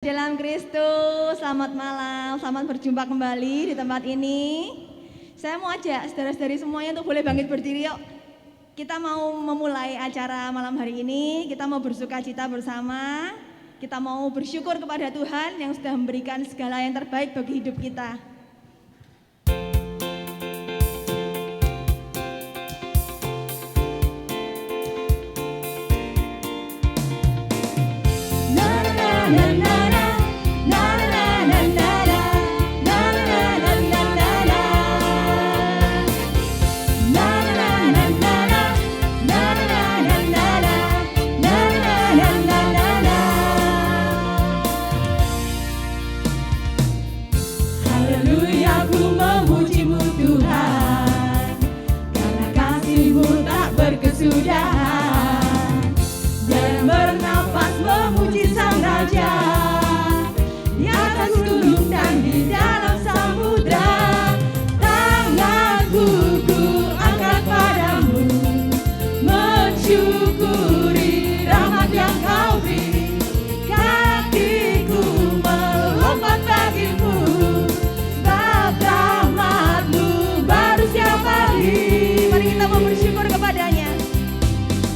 dalam Kristus, selamat malam, selamat berjumpa kembali di tempat ini. Saya mau ajak saudara-saudari semuanya untuk boleh bangkit berdiri yuk. Kita mau memulai acara malam hari ini, kita mau bersuka cita bersama, kita mau bersyukur kepada Tuhan yang sudah memberikan segala yang terbaik bagi hidup kita.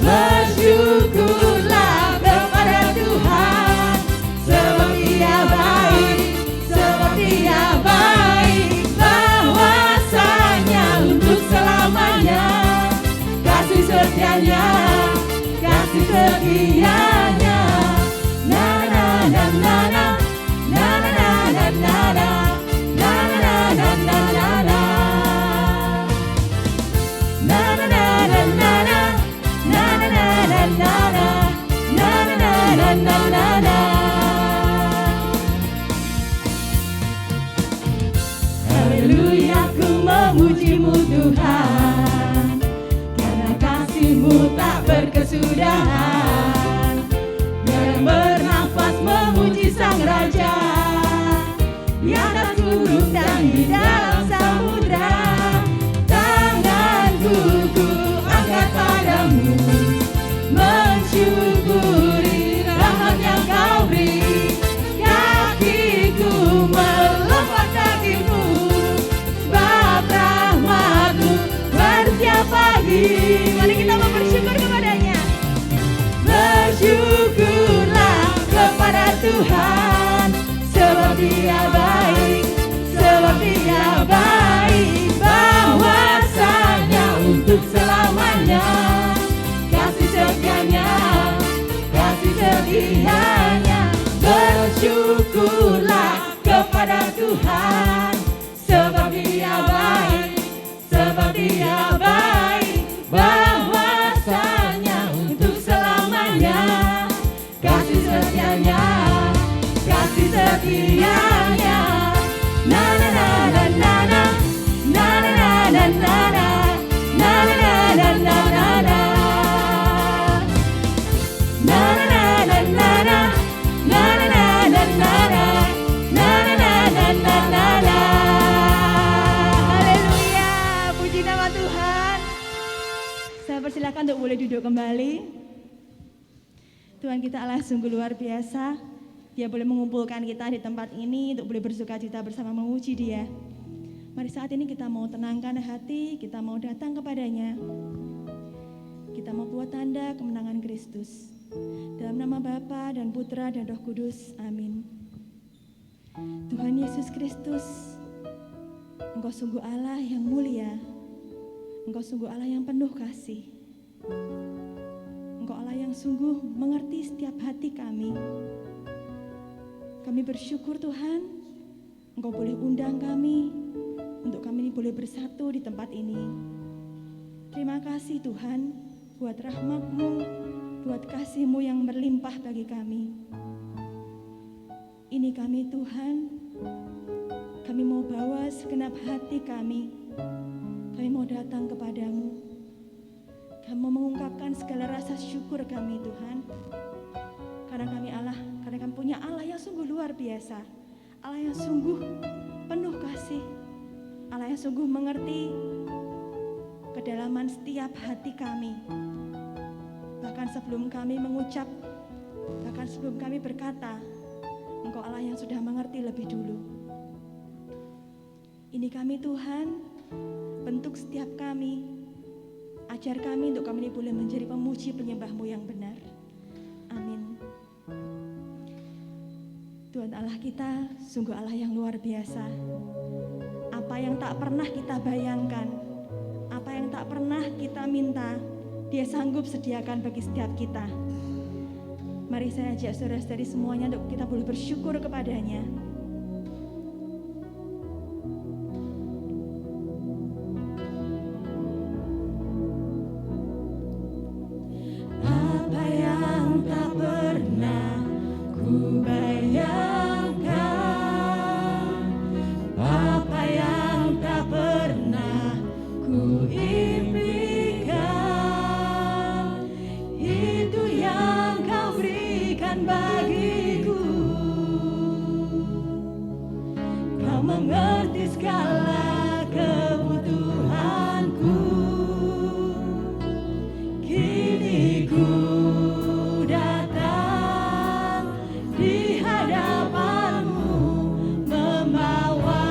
Bersyukurlah kepada Tuhan, sebab Dia baik, bahwasanya untuk selamanya kasih setianya. Na na na na na, na na na na na, na na na na na na, na na na na na. Haleluya, ku memuji-Mu Tuhan, karena kasih-Mu tak berkesudahan. Yang bernafas memuji Sang Raja di atas gunung dan di dalam samudra. Tanganku ku angkat padamu, mensyukuri rahmat yang Kau beri. Kakiku melompat kaki-Mu, sebab rahmat-Mu baru setiap pagi. Mari kita mau bersyukur kepadanya. Bersyukurlah kepada Tuhan, sebab Dia baik, bahwasanya untuk selamanya kasih setianya. Bersyukurlah kepada Tuhan, sebab Dia baik, bahwasanya untuk selamanya kasih setianya. Na na na na na na, na na na na na na, na na na na na na. Haleluya, puji nama Tuhan. Saya persilakan untuk boleh duduk kembali. Tuhan kita Allah sungguh luar biasa. Dia boleh mengumpulkan kita di tempat ini untuk boleh bersuka cita bersama memuji Dia. Mari saat ini kita mau tenangkan hati, kita mau datang kepadanya. Kita mau buat tanda kemenangan Kristus. Dalam nama Bapa dan Putra dan Roh Kudus, amin. Tuhan Yesus Kristus, Engkau sungguh Allah yang mulia, Engkau sungguh Allah yang penuh kasih, Engkau Allah yang sungguh mengerti setiap hati kami. Kami bersyukur Tuhan, Engkau boleh undang kami, untuk kami boleh bersatu di tempat ini. Terima kasih Tuhan, buat rahmat-Mu, buat kasih-Mu yang berlimpah bagi kami. Ini kami Tuhan, kami mau bawa segenap hati kami mau datang kepadamu. Kami mau mengungkapkan segala rasa syukur kami Tuhan. Karena kami punya Allah yang sungguh luar biasa, Allah yang sungguh penuh kasih, Allah yang sungguh mengerti kedalaman setiap hati kami. Bahkan sebelum kami mengucap, bahkan sebelum kami berkata, Engkau Allah yang sudah mengerti lebih dulu. Ini kami Tuhan, bentuk setiap kami. Ajar kami untuk kami ini boleh menjadi pemuji penyembah-Mu yang benar. Amin. Tuhan Allah kita sungguh Allah yang luar biasa. Apa yang tak pernah kita bayangkan, apa yang tak pernah kita minta, Dia sanggup sediakan bagi setiap kita. Mari saya ajak saudara-saudari semuanya untuk kita boleh bersyukur kepadanya. Apa yang tak pernah ku bayangkan, apa yang tak pernah ku impikan, itu yang Kau berikan bagiku. Kau mengerti segala kebutuhanku. Kini ku datang di hadapan-Mu, membawa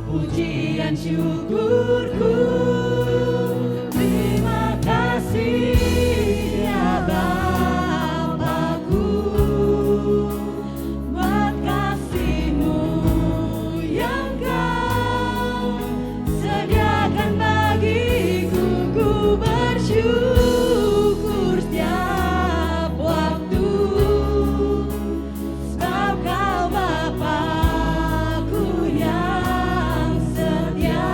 pujian syukurku. Terima kasih ya Bapa-Ku, buat kasih-Mu yang Kau sediakan bagiku. Ku bersyukur setiap waktu, sebab Kau Bapa-Ku yang setia.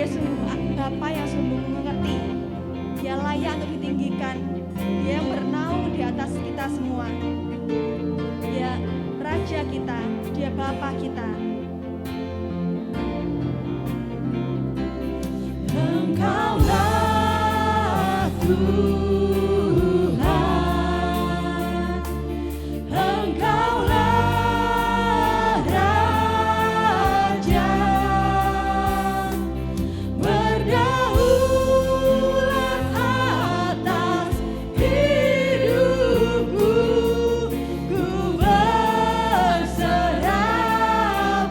Dia sungguh Bapa yang sungguh mengerti. Dia layak untuk ditinggikan. Dia yang bernaung di atas kita semua. Dia Raja kita, Dia Bapa kita. Engkaulah Tuhan, Engkaulah Raja, berdaulat atas hidupku, ku berserah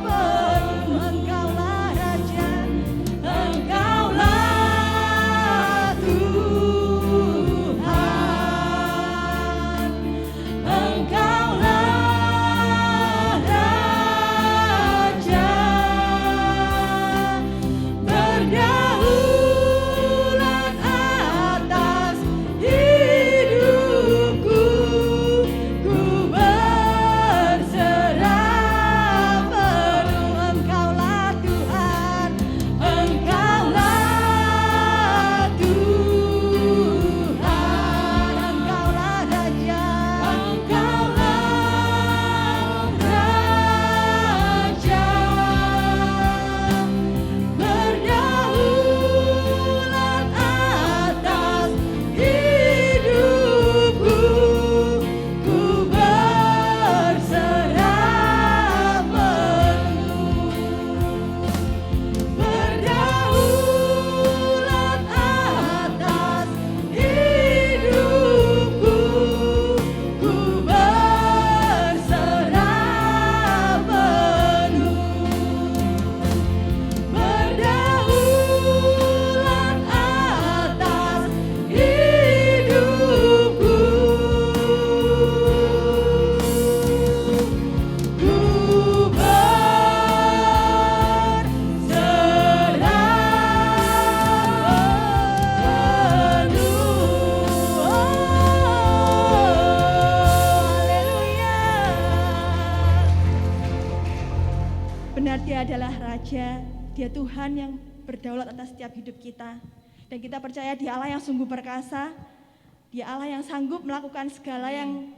penuh. Engkaulah Raja, Engkaulah Dia adalah Raja, Dia Tuhan yang berdaulat atas setiap hidup kita. Dan kita percaya Dia Allah yang sungguh perkasa, Dia Allah yang sanggup melakukan segala yang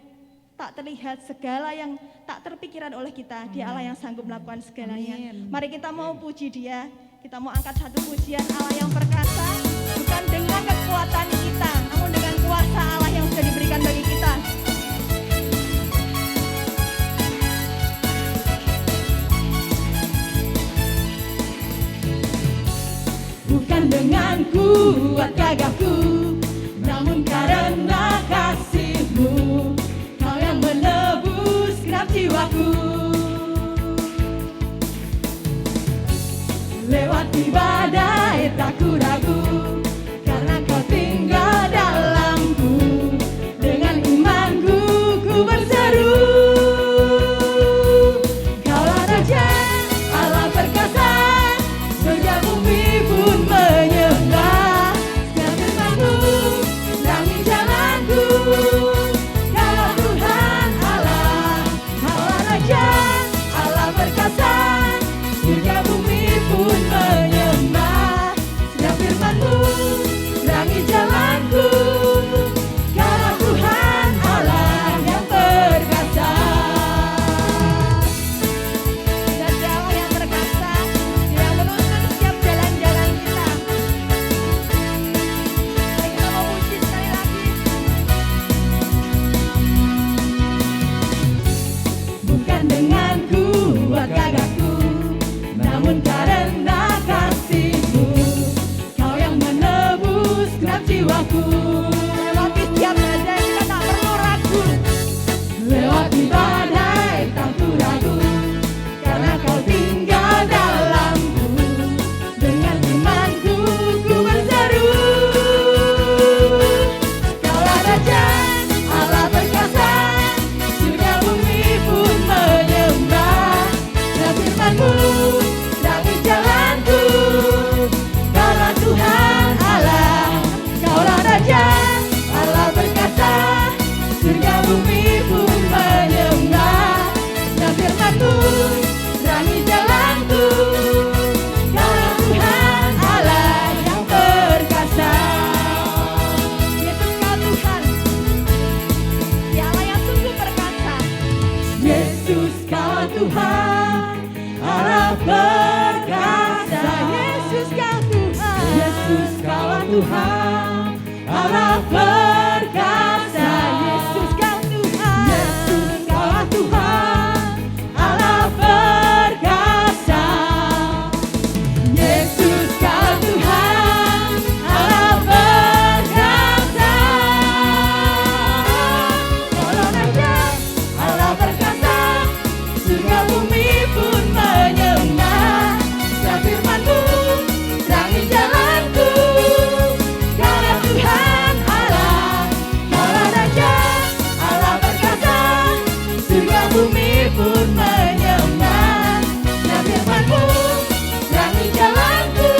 tak terlihat, segala yang tak terpikiran oleh kita. Dia Allah yang sanggup melakukan segalanya. Mari kita mau puji Dia, kita mau angkat satu pujian Allah yang perkasa, bukan dengan kekuatan kita, namun dengan kuasa Allah yang sudah diberikan bagi kita. Bukan dengan kuat gagahku, namun karena kasih-Mu, Kau yang menebus genap jiwaku. Lewati badai tak ku ragu, karena Kau tinggal dalamku. Dengan imanku ku berseru, Kaulah Raja, Allah perkasa, surga bumi pun menyembah. Setiap firman-Mu terangi jalanku. Kaulah Tuhan Allah, Kaulah Raja, Allah perkasa, surga bumi pun menyembah. Setiap Tuhan, Allah perkasa. Yesus kau Tuhan, Yesus kau Tuhan, Allah perkasa. Yesus kau Tuhan, Allah perkasa. Tolong aja, Allah perkasa. Surga bumi pun menyembah. Ya firman-Mu terangi jalanku. Kaulah Tuhan Allah, Kaulah Raja, Allah perkasa. Surga bumi pun menyembah. Ya firman-Mu terangi jalanku.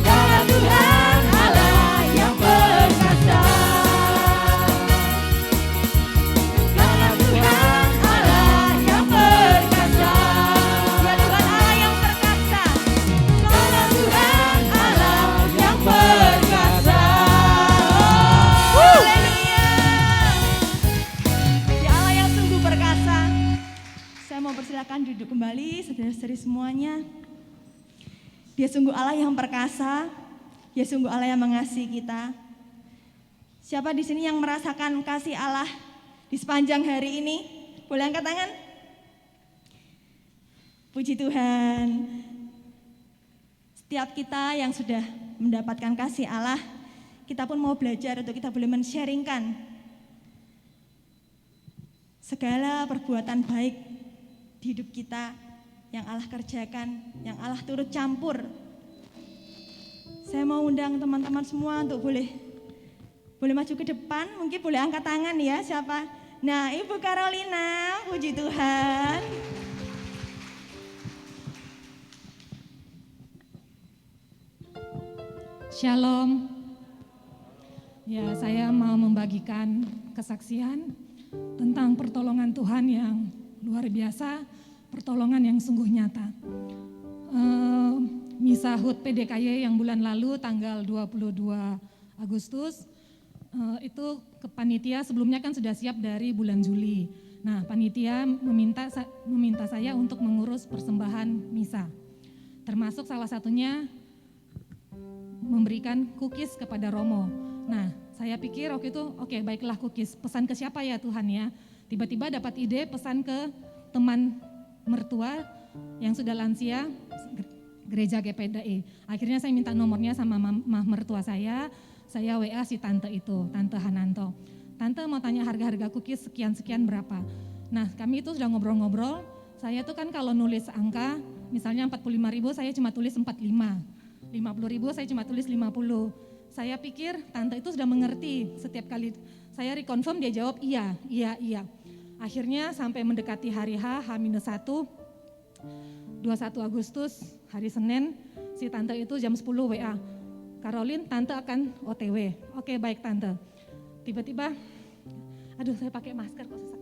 Kaulah Tuhan Allah yang perkasa. Kaulah Tuhan Allah yang perkasa. ya Tuhan Allah yang perkasa. Kaulah Tuhan Allah yang perkasa. Haleluya. Ya Allah yang sungguh perkasa. Saya mau persilakan duduk kembali saudara-saudari semuanya. Dia sungguh Allah yang perkasa. Dia sungguh Allah yang mengasihi kita. Siapa di sini yang merasakan kasih Allah di sepanjang hari ini? Boleh angkat tangan? Puji Tuhan. Setiap kita yang sudah mendapatkan kasih Allah, kita pun mau belajar untuk kita boleh men-sharingkan segala perbuatan baik di hidup kita yang Allah kerjakan, yang Allah turut campur. Saya mau undang teman-teman semua untuk boleh maju ke depan, mungkin boleh angkat tangan ya siapa. Nah, Ibu Carolina, puji Tuhan. Shalom. Ya, saya mau membagikan kesaksian tentang pertolongan Tuhan yang luar biasa, pertolongan yang sungguh nyata. Misa HUT PDKY yang bulan lalu tanggal 22 Agustus, itu ke panitia sebelumnya kan sudah siap dari bulan Juli. Nah, panitia meminta saya untuk mengurus persembahan misa. Termasuk salah satunya memberikan cookies kepada Romo. Nah, saya pikir waktu itu oke, baiklah cookies. Pesan ke siapa ya Tuhan ya? Tiba-tiba dapat ide pesan ke teman mertua yang sudah lansia gereja GPDI. Akhirnya saya minta nomornya sama mertua saya WA si tante itu, Tante Hananto. Tante mau tanya harga-harga cookies sekian-sekian berapa. Nah, kami itu sudah ngobrol-ngobrol. Saya tuh kan kalau nulis angka, misalnya 45.000 saya cuma tulis 45. 50.000 saya cuma tulis 50. Saya pikir tante itu sudah mengerti. Setiap kali saya reconfirm dia jawab iya. Akhirnya sampai mendekati hari H-1, 21 Agustus, hari Senin, si tante itu jam 10 WA. Caroline, tante akan OTW. Oke, baik tante. Tiba-tiba, aduh saya pakai masker kok susah.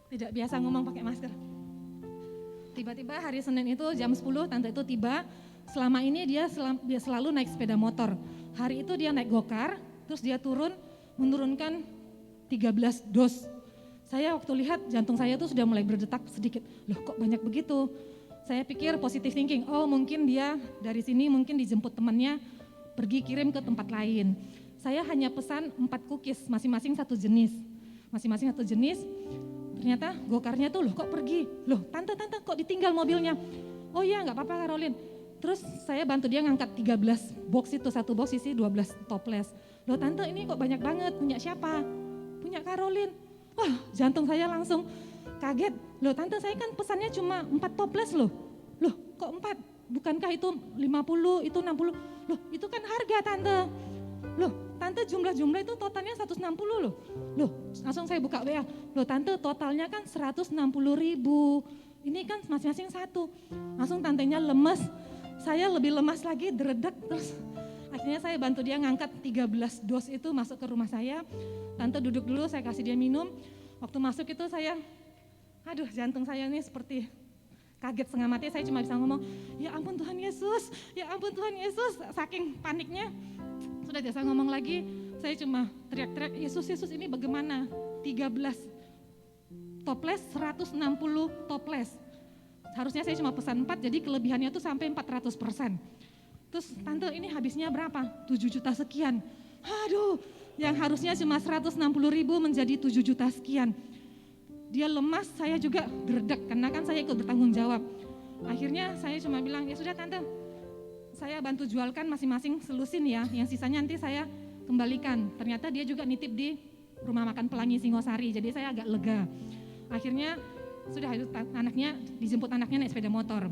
Tidak biasa ngomong pakai masker. Tiba-tiba hari Senin itu jam 10 tante itu tiba. Selama ini dia selalu naik sepeda motor. Hari itu dia naik gokar, terus dia menurunkan 13 dos. Saya waktu lihat jantung saya tuh sudah mulai berdetak sedikit. Loh kok banyak begitu? Saya pikir positive thinking, oh mungkin dia dari sini mungkin dijemput temannya pergi kirim ke tempat lain. Saya hanya pesan 4 cookies, masing-masing satu jenis. Ternyata gokarnya tuh loh kok pergi, loh tante kok ditinggal mobilnya. Oh iya gak apa-apa Caroline. Terus saya bantu dia ngangkat 13 box itu, satu box isi 12 toples. Loh tante ini kok banyak banget, punya siapa? Punya Caroline. Wah jantung saya langsung kaget. Loh tante saya kan pesannya cuma 4 toples loh. Loh kok 4? Bukankah itu 50, itu 60? Loh itu kan harga tante. Loh tante jumlah itu totalnya 160 loh. Loh langsung saya buka WA. Loh tante totalnya kan 160.000. Ini kan masing-masing satu. Langsung tantenya lemes. Saya lebih lemas lagi, deredak terus. Akhirnya saya bantu dia ngangkat 13 dos itu masuk ke rumah saya. Tante duduk dulu, saya kasih dia minum. Waktu masuk itu saya, aduh jantung saya ini seperti kaget setengah mati. Saya cuma bisa ngomong, ya ampun Tuhan Yesus, ya ampun Tuhan Yesus. Saking paniknya, sudah biasa ngomong lagi, saya cuma teriak-teriak, Yesus ini bagaimana? 13 toples, 160 toples. harusnya saya cuma pesan 4, jadi kelebihannya tuh sampai 400%. Terus tante ini habisnya berapa? 7 juta sekian. Aduh, yang harusnya cuma 160.000 menjadi 7 juta sekian. Dia lemas, saya juga gerdek karena kan saya ikut bertanggung jawab. Akhirnya saya cuma bilang, ya sudah tante, saya bantu jualkan masing-masing selusin ya, yang sisanya nanti saya kembalikan. Ternyata dia juga nitip di rumah makan Pelangi Singosari, jadi saya agak lega. Akhirnya sudah itu anaknya, dijemput anaknya naik sepeda motor.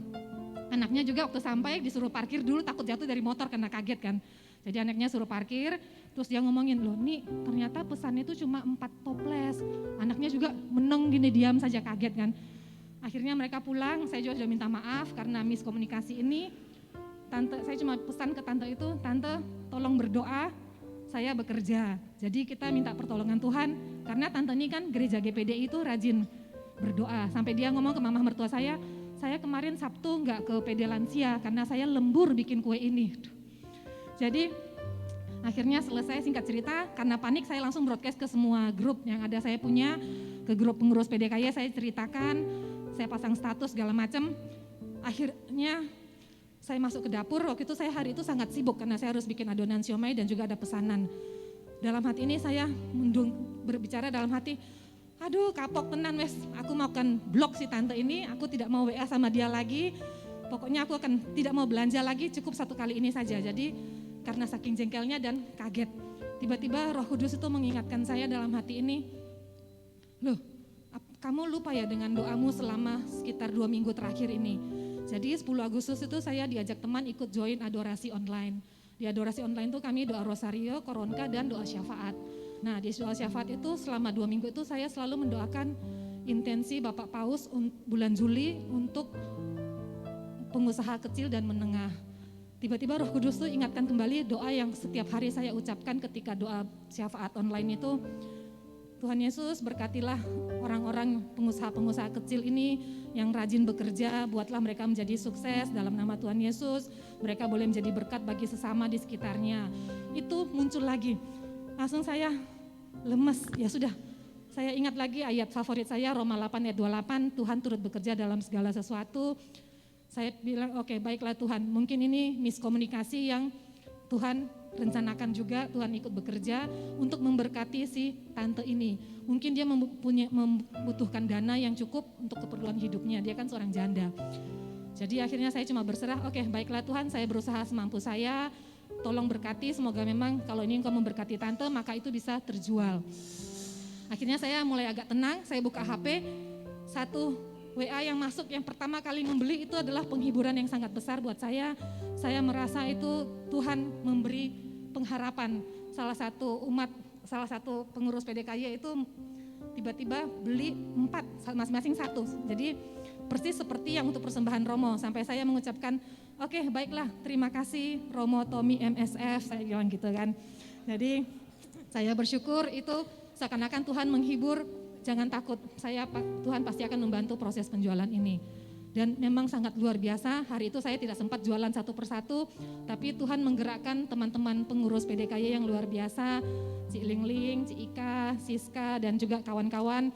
Anaknya juga waktu sampai disuruh parkir dulu, takut jatuh dari motor karena kaget kan. Jadi anaknya suruh parkir, terus dia ngomongin, loh nih ternyata pesannya itu cuma 4 toples. Anaknya juga meneng gini, diam saja kaget kan. Akhirnya mereka pulang, saya juga sudah minta maaf karena miskomunikasi ini. Tante, saya cuma pesan ke tante itu, tante tolong berdoa, saya bekerja. Jadi kita minta pertolongan Tuhan, karena tante ini kan gereja GPDI itu rajin berdoa. Sampai dia ngomong ke mama mertua saya kemarin Sabtu nggak ke PD Lansia karena saya lembur bikin kue ini. Jadi akhirnya selesai, singkat cerita, karena panik saya langsung broadcast ke semua grup yang ada saya punya, ke grup pengurus PDKY saya ceritakan, saya pasang status segala macam. Akhirnya saya masuk ke dapur, waktu itu saya hari itu sangat sibuk karena saya harus bikin adonan siomay dan juga ada pesanan. Dalam hati ini saya berbicara dalam hati, aduh kapok tenan wes, aku mau kan blok si tante ini, aku tidak mau WA sama dia lagi, pokoknya aku akan tidak mau belanja lagi, cukup 1 kali ini saja. Jadi karena saking jengkelnya dan kaget, tiba-tiba Roh Kudus itu mengingatkan saya dalam hati ini, loh kamu lupa ya dengan doamu selama sekitar 2 minggu terakhir ini. Jadi 10 Agustus itu saya diajak teman ikut join adorasi online. Di adorasi online itu kami doa rosario, koronka, dan doa syafaat. Nah di doa syafaat itu selama 2 minggu itu saya selalu mendoakan intensi Bapak Paus bulan Juli untuk pengusaha kecil dan menengah. Tiba-tiba Roh Kudus tuh ingatkan kembali doa yang setiap hari saya ucapkan ketika doa syafaat online itu, Tuhan Yesus berkatilah orang-orang pengusaha-pengusaha kecil ini yang rajin bekerja, buatlah mereka menjadi sukses dalam nama Tuhan Yesus, mereka boleh menjadi berkat bagi sesama di sekitarnya. Itu muncul lagi, langsung saya lemes, ya sudah, saya ingat lagi ayat favorit saya Roma 8 ayat 28, Tuhan turut bekerja dalam segala sesuatu. Saya bilang oke, baiklah Tuhan, mungkin ini miskomunikasi yang Tuhan rencanakan juga, Tuhan ikut bekerja untuk memberkati si tante ini. Mungkin dia membutuhkan dana yang cukup untuk keperluan hidupnya, dia kan seorang janda. Jadi akhirnya saya cuma berserah, oke baiklah Tuhan, saya berusaha semampu saya, tolong berkati, semoga memang kalau ini Engkau memberkati tante maka itu bisa terjual. Akhirnya saya mulai agak tenang, saya buka HP, satu WA yang masuk yang pertama kali membeli itu adalah penghiburan yang sangat besar buat saya. Saya merasa itu Tuhan memberi pengharapan. Salah satu pengurus PDKY itu tiba-tiba beli 4, masing-masing 1. Jadi persis seperti yang untuk persembahan Romo. Sampai saya mengucapkan, oke baiklah terima kasih Romo Tommy MSF, saya bilang gitu kan. Jadi saya bersyukur itu seakan-akan Tuhan menghibur. Jangan takut, Tuhan pasti akan membantu proses penjualan ini. Dan memang sangat luar biasa, hari itu saya tidak sempat jualan satu persatu, tapi Tuhan menggerakkan teman-teman pengurus PDKY yang luar biasa, Cik Lingling, Cik Ika, Siska, dan juga kawan-kawan,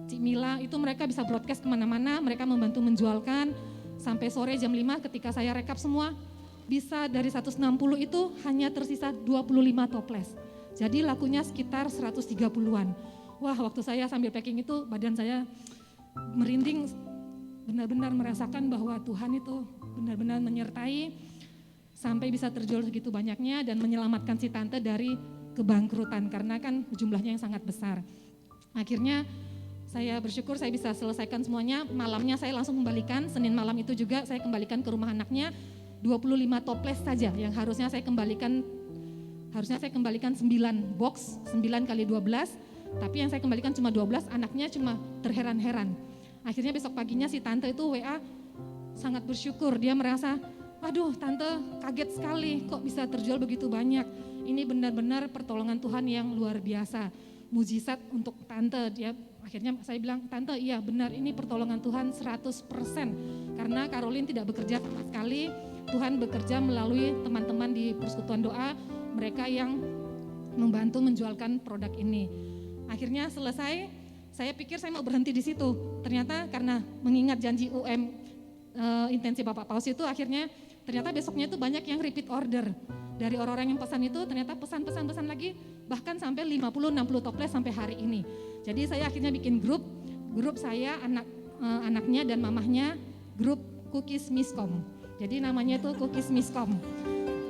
Cik Mila, itu mereka bisa broadcast kemana-mana, mereka membantu menjualkan, sampai sore jam 5 ketika saya rekap semua, bisa dari 160 itu hanya tersisa 25 toples. Jadi lakunya sekitar 130-an. Wah, waktu saya sambil packing itu badan saya merinding, benar-benar merasakan bahwa Tuhan itu benar-benar menyertai sampai bisa terjual segitu banyaknya dan menyelamatkan si tante dari kebangkrutan karena kan jumlahnya yang sangat besar. Akhirnya saya bersyukur saya bisa selesaikan semuanya, malamnya saya langsung kembalikan, Senin malam itu juga saya kembalikan ke rumah anaknya 25 toples saja yang harusnya saya kembalikan 9 box, 9 kali 12. Tapi yang saya kembalikan cuma 12, anaknya cuma terheran-heran. Akhirnya besok paginya si tante itu WA sangat bersyukur, dia merasa, aduh tante kaget sekali kok bisa terjual begitu banyak. Ini benar-benar pertolongan Tuhan yang luar biasa, mujizat untuk tante. Dia akhirnya saya bilang, tante iya benar ini pertolongan Tuhan 100%. Karena Caroline tidak bekerja sama sekali, Tuhan bekerja melalui teman-teman di Persekutuan Doa, mereka yang membantu menjualkan produk ini. Akhirnya selesai, Saya pikir saya mau berhenti di situ. Ternyata karena mengingat janji intensi Bapak Paus itu, akhirnya ternyata besoknya itu banyak yang repeat order. Dari orang-orang yang pesan itu ternyata pesan lagi, bahkan sampai 50-60 toples sampai hari ini. Jadi saya akhirnya bikin grup saya, anaknya dan mamahnya, grup Cookies Miskom. Jadi namanya itu Cookies Miskom.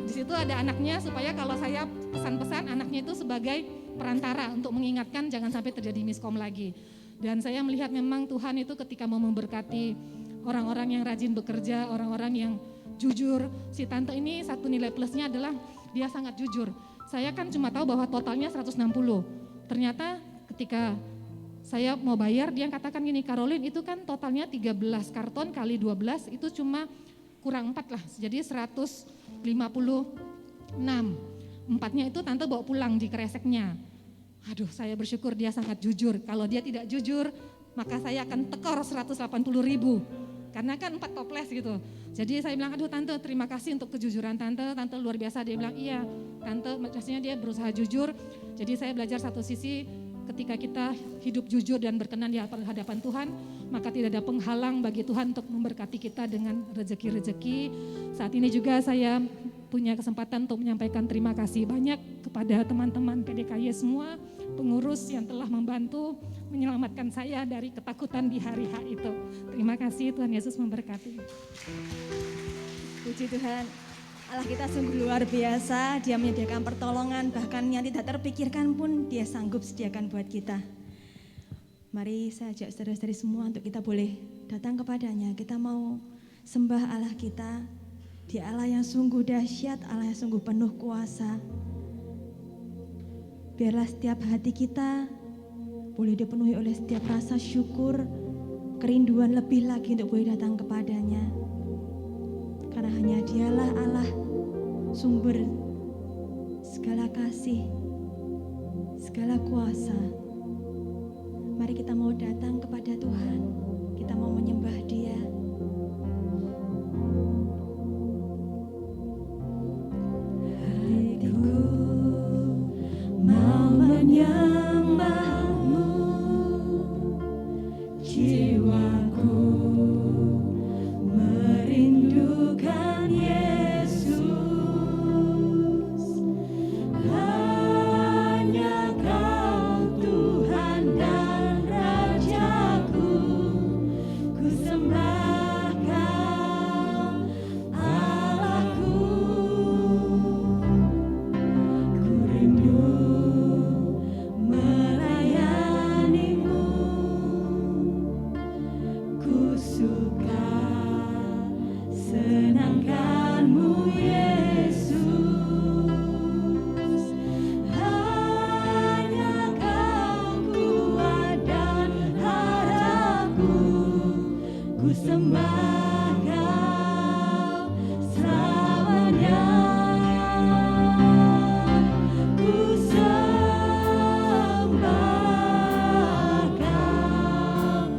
Di situ ada anaknya supaya kalau saya pesan-pesan, anaknya itu sebagai perantara untuk mengingatkan jangan sampai terjadi miskom lagi. Dan saya melihat memang Tuhan itu ketika mau memberkati orang-orang yang rajin bekerja, orang-orang yang jujur. Si tante ini satu nilai plusnya adalah dia sangat jujur. Saya kan cuma tahu bahwa totalnya 160. Ternyata ketika saya mau bayar, dia katakan gini, Karolin itu kan totalnya 13 karton kali 12 itu cuma kurang 4 lah, jadi 156. 4-nya itu tante bawa pulang di kreseknya. Aduh, saya bersyukur dia sangat jujur. Kalau dia tidak jujur, maka saya akan tekor 180.000. Karena kan 4 toples gitu. Jadi saya bilang, aduh tante terima kasih untuk kejujuran tante luar biasa. Dia bilang, iya tante, maksudnya dia berusaha jujur. Jadi saya belajar satu sisi, ketika kita hidup jujur dan berkenan di hadapan Tuhan, maka tidak ada penghalang bagi Tuhan untuk memberkati kita dengan rezeki-rezeki. Saat ini juga saya punya kesempatan untuk menyampaikan terima kasih banyak kepada teman-teman PDKY semua, pengurus yang telah membantu menyelamatkan saya dari ketakutan di hari H itu. Terima kasih, Tuhan Yesus memberkati. Puji Tuhan, Allah kita sungguh luar biasa, Dia menyediakan pertolongan, bahkan yang tidak terpikirkan pun Dia sanggup sediakan buat kita. Mari saya ajak saudara-saudari semua untuk kita boleh datang kepadanya. Kita mau sembah Allah kita, Dia Allah yang sungguh dahsyat, Allah yang sungguh penuh kuasa. Biarlah setiap hati kita boleh dipenuhi oleh setiap rasa syukur, kerinduan lebih lagi untuk boleh datang kepadanya. Karena hanya Dialah Allah, sumber segala kasih, segala kuasa. Mari kita mau datang kepada Tuhan, kita mau menyembah Dia. Hatiku mau menyembah-Mu, jiwaku merindukan Yesus. Hanya Kau Tuhan dan Rajaku, ku sembah Kau Allahku. Ku rindu melayani-Mu, ku suka senangkan-Mu Yesus. Hanya Kau kuat dan harapku, ku sembah Kau selamanya. Ku sembah Kau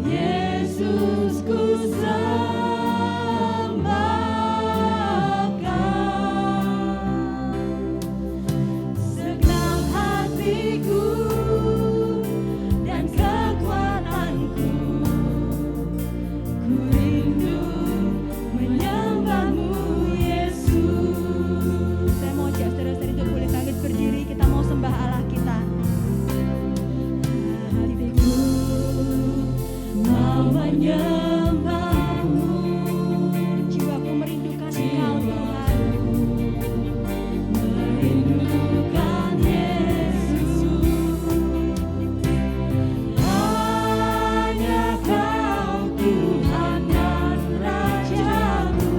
Yesus, ku sembah Kau. Segenap hatiku dan kekuatanku, ku rindu menyembah-Mu Yesus. Saya mau ajak saudara-saudari untuk boleh bangkit berdiri, kita mau sembah Allah kita. Hatiku mau menyembah-Mu, Jiwaku merindukan Engkau Tuhan. merindukan Yesus. Hanya Kau Tuhan dan Rajaku,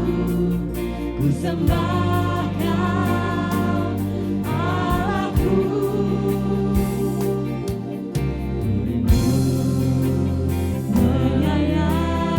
ku sembah Kau Allahku. Ku rindu menyayangi-Mu,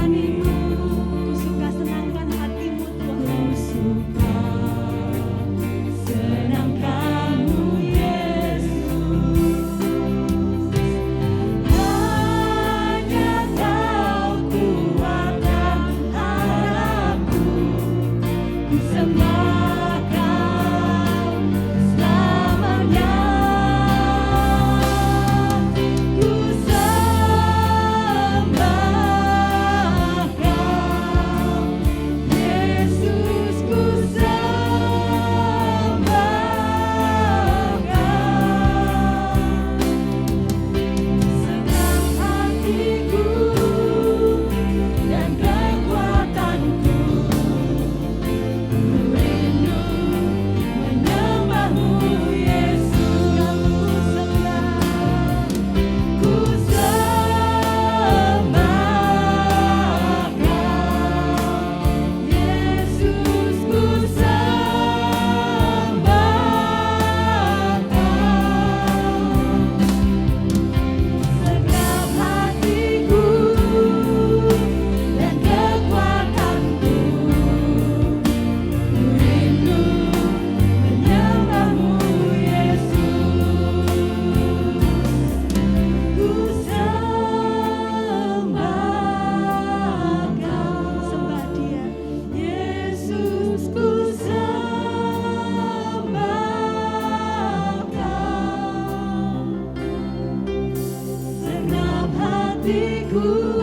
hatiku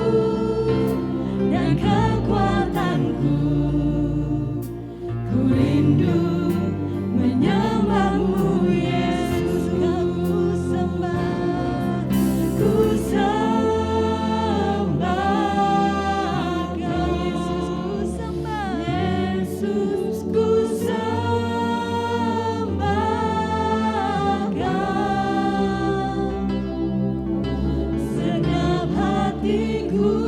dan kekuatanku, ku rindu menyembahmu Yesus. Ku sembah, ku sembah Yesus, ku sembah Yesus, ku sembah segenap hatiku.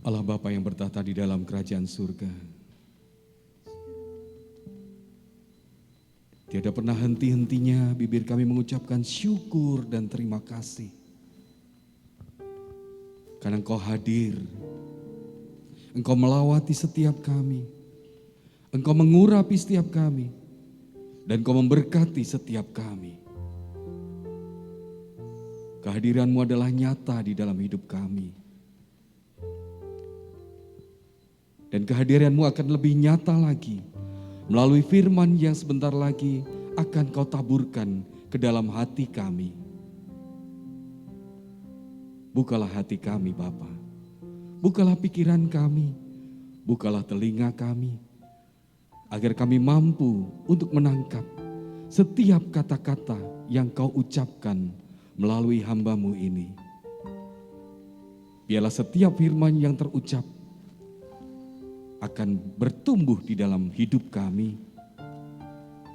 Allah Bapa yang bertahta di dalam kerajaan surga. Tiada pernah henti-hentinya bibir kami mengucapkan syukur dan terima kasih. Karena Engkau hadir, Engkau melawati setiap kami, Engkau mengurapi setiap kami, dan Engkau memberkati setiap kami. Kehadiran-Mu adalah nyata di dalam hidup kami. Dan kehadiran-Mu akan lebih nyata lagi melalui firman yang sebentar lagi akan Kau taburkan ke dalam hati kami. Bukalah hati kami Bapa, bukalah pikiran kami, bukalah telinga kami, agar kami mampu untuk menangkap setiap kata-kata yang Kau ucapkan melalui hamba-Mu ini. Biarlah setiap firman yang terucap akan bertumbuh di dalam hidup kami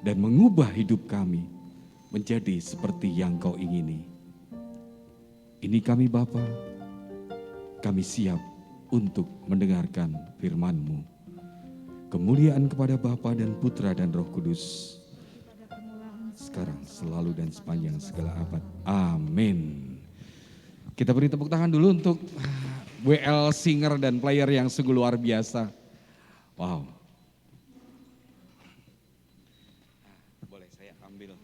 dan mengubah hidup kami menjadi seperti yang Kau ingini. Ini kami Bapa, kami siap untuk mendengarkan firman-Mu. Kemuliaan kepada Bapa dan Putra dan Roh Kudus, sekarang, selalu, dan sepanjang segala abad. Amin. Kita beri tepuk tangan dulu untuk WL singer dan player yang sungguh luar biasa. Wow. Boleh saya ambil.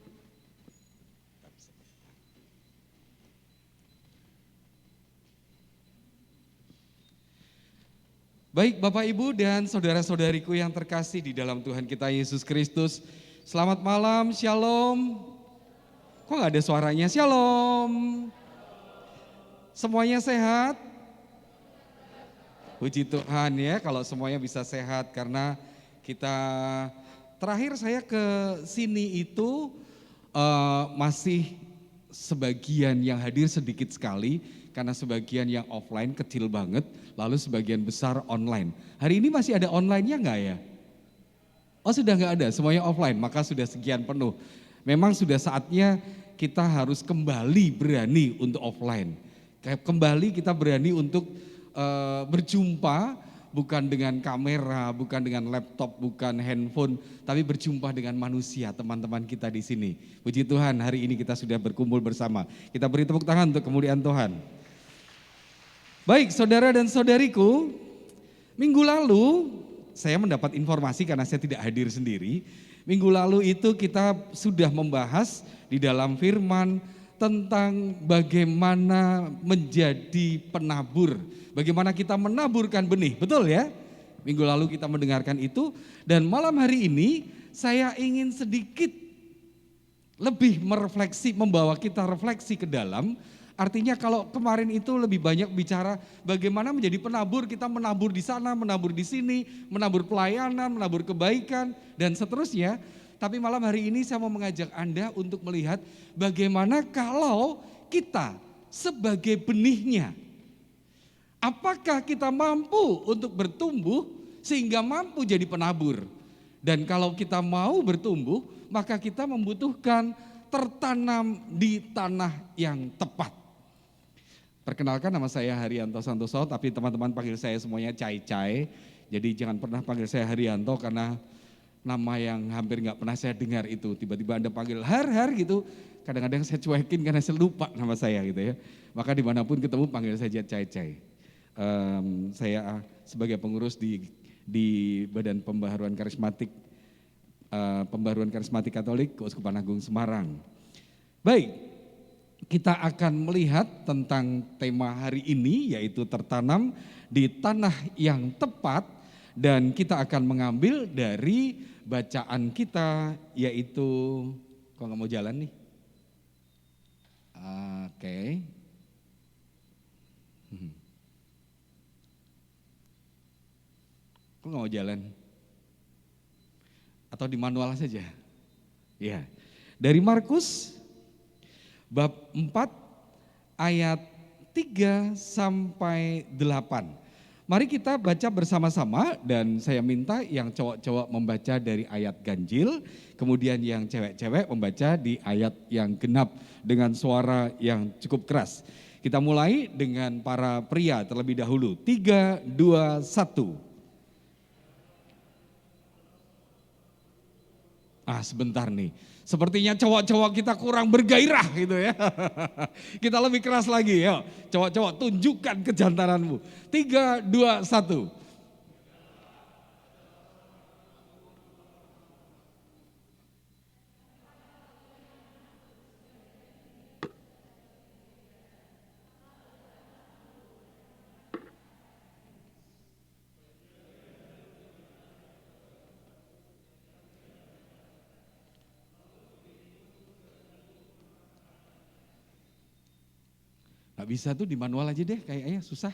Baik Bapak Ibu dan saudara-saudariku yang terkasih di dalam Tuhan kita Yesus Kristus. Selamat malam, shalom. Kok gak ada suaranya? Shalom. Semuanya sehat? Puji Tuhan ya kalau semuanya bisa sehat, karena kita terakhir saya ke sini itu masih sebagian yang hadir sedikit sekali karena sebagian yang offline kecil banget, lalu sebagian besar online. Hari ini masih ada online-nya enggak ya? Oh sudah enggak ada, semuanya offline, maka sudah sekian penuh. Memang sudah saatnya kita harus kembali berani untuk offline. Kembali kita berani untuk berjumpa bukan dengan kamera, bukan dengan laptop, bukan handphone, tapi berjumpa dengan manusia, teman-teman kita di sini. Puji Tuhan, hari ini kita sudah berkumpul bersama. Kita beri tepuk tangan untuk kemuliaan Tuhan. Baik, saudara dan saudariku, minggu lalu saya mendapat informasi karena saya tidak hadir sendiri. Minggu lalu itu kita sudah membahas di dalam firman tentang bagaimana menjadi penabur, bagaimana kita menaburkan benih, betul ya? Minggu lalu kita mendengarkan itu, dan malam hari ini saya ingin sedikit lebih merefleksi, membawa kita refleksi ke dalam. Artinya kalau kemarin itu lebih banyak bicara bagaimana menjadi penabur, kita menabur di sana, menabur di sini, menabur pelayanan, menabur kebaikan, dan seterusnya. Tapi malam hari ini saya mau mengajak Anda untuk melihat bagaimana kalau kita sebagai benihnya. Apakah kita mampu untuk bertumbuh sehingga mampu jadi penabur? Dan kalau kita mau bertumbuh, maka kita membutuhkan tertanam di tanah yang tepat. Perkenalkan, nama saya Haryanto Santoso, tapi teman-teman panggil saya semuanya Cai-Cai. Jadi jangan pernah panggil saya Haryanto karena nama yang hampir nggak pernah saya dengar itu. Tiba-tiba Anda panggil Har gitu, kadang-kadang saya cuekin karena saya lupa nama saya gitu ya. Maka dimanapun ketemu panggil saja Cai-Cai. Saya sebagai pengurus di Badan Pembaharuan Karismatik Katolik Keuskupan Agung Semarang. Baik, kita akan melihat tentang tema hari ini, yaitu tertanam di tanah yang tepat, dan kita akan mengambil dari bacaan kita, yaitu, kok nggak mau jalan nih? Oke. Kok nggak mau jalan? Atau di manual saja? Ya. Dari Markus bab 4 ayat 3 sampai 8. Mari kita baca bersama-sama, dan saya minta yang cowok-cowok membaca dari ayat ganjil, kemudian yang cewek-cewek membaca di ayat yang genap dengan suara yang cukup keras. Kita mulai dengan para pria terlebih dahulu. 3, 2, 1. Sebentar nih. Sepertinya cowok-cowok kita kurang bergairah gitu ya. Kita lebih keras lagi ya. Cowok-cowok tunjukkan kejantananmu. 3, 2, 1. Gak bisa tuh di manual aja deh, kayaknya susah.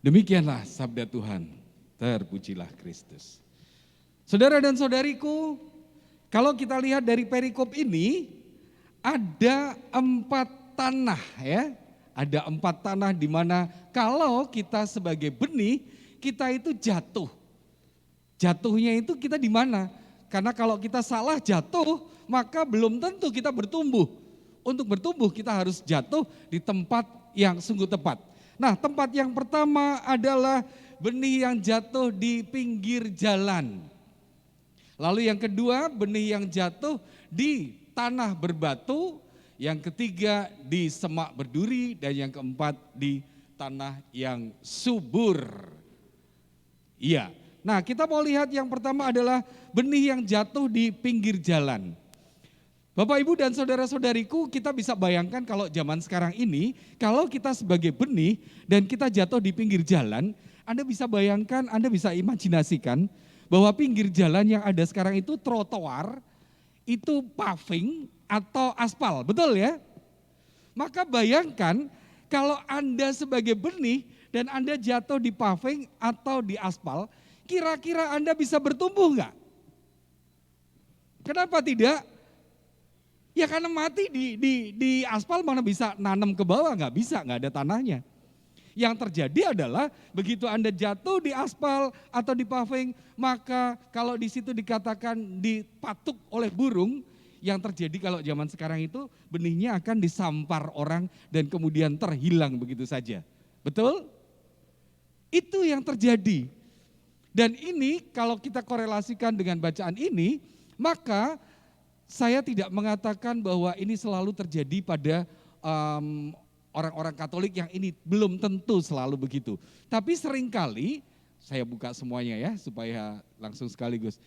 Demikianlah sabda Tuhan, terpujilah Kristus. Saudara dan saudariku, kalau kita lihat dari perikop ini, ada 4 tanah ya. Ada 4 tanah di mana kalau kita sebagai benih, kita itu jatuh. Jatuhnya itu kita di mana? Karena kalau kita salah jatuh, maka belum tentu kita bertumbuh. Untuk bertumbuh kita harus jatuh di tempat yang sungguh tepat. Nah, tempat yang pertama adalah benih yang jatuh di pinggir jalan. Lalu yang kedua, benih yang jatuh di tanah berbatu. Yang ketiga, di semak berduri. Dan yang keempat, di tanah yang subur. Iya. Nah, kita mau lihat yang pertama adalah benih yang jatuh di pinggir jalan. Bapak, Ibu, dan saudara-saudariku, kita bisa bayangkan kalau zaman sekarang ini, kalau kita sebagai benih dan kita jatuh di pinggir jalan, Anda bisa bayangkan, Anda bisa imajinasikan bahwa pinggir jalan yang ada sekarang itu trotoar, itu paving atau aspal, betul ya? Maka bayangkan kalau Anda sebagai benih dan Anda jatuh di paving atau di aspal, kira-kira Anda bisa bertumbuh enggak? Kenapa tidak? Ya karena mati di aspal mana bisa nanam ke bawah, nggak bisa, nggak ada tanahnya. Yang terjadi adalah begitu Anda jatuh di aspal atau di paving, maka kalau di situ dikatakan dipatuk oleh burung, yang terjadi kalau zaman sekarang itu benihnya akan disampar orang dan kemudian terhilang begitu saja. Betul? Itu yang terjadi. Dan ini kalau kita korelasikan dengan bacaan ini, maka saya tidak mengatakan bahwa ini selalu terjadi pada orang-orang Katolik yang ini belum tentu selalu begitu. Tapi seringkali, saya buka semuanya ya supaya langsung sekaligus.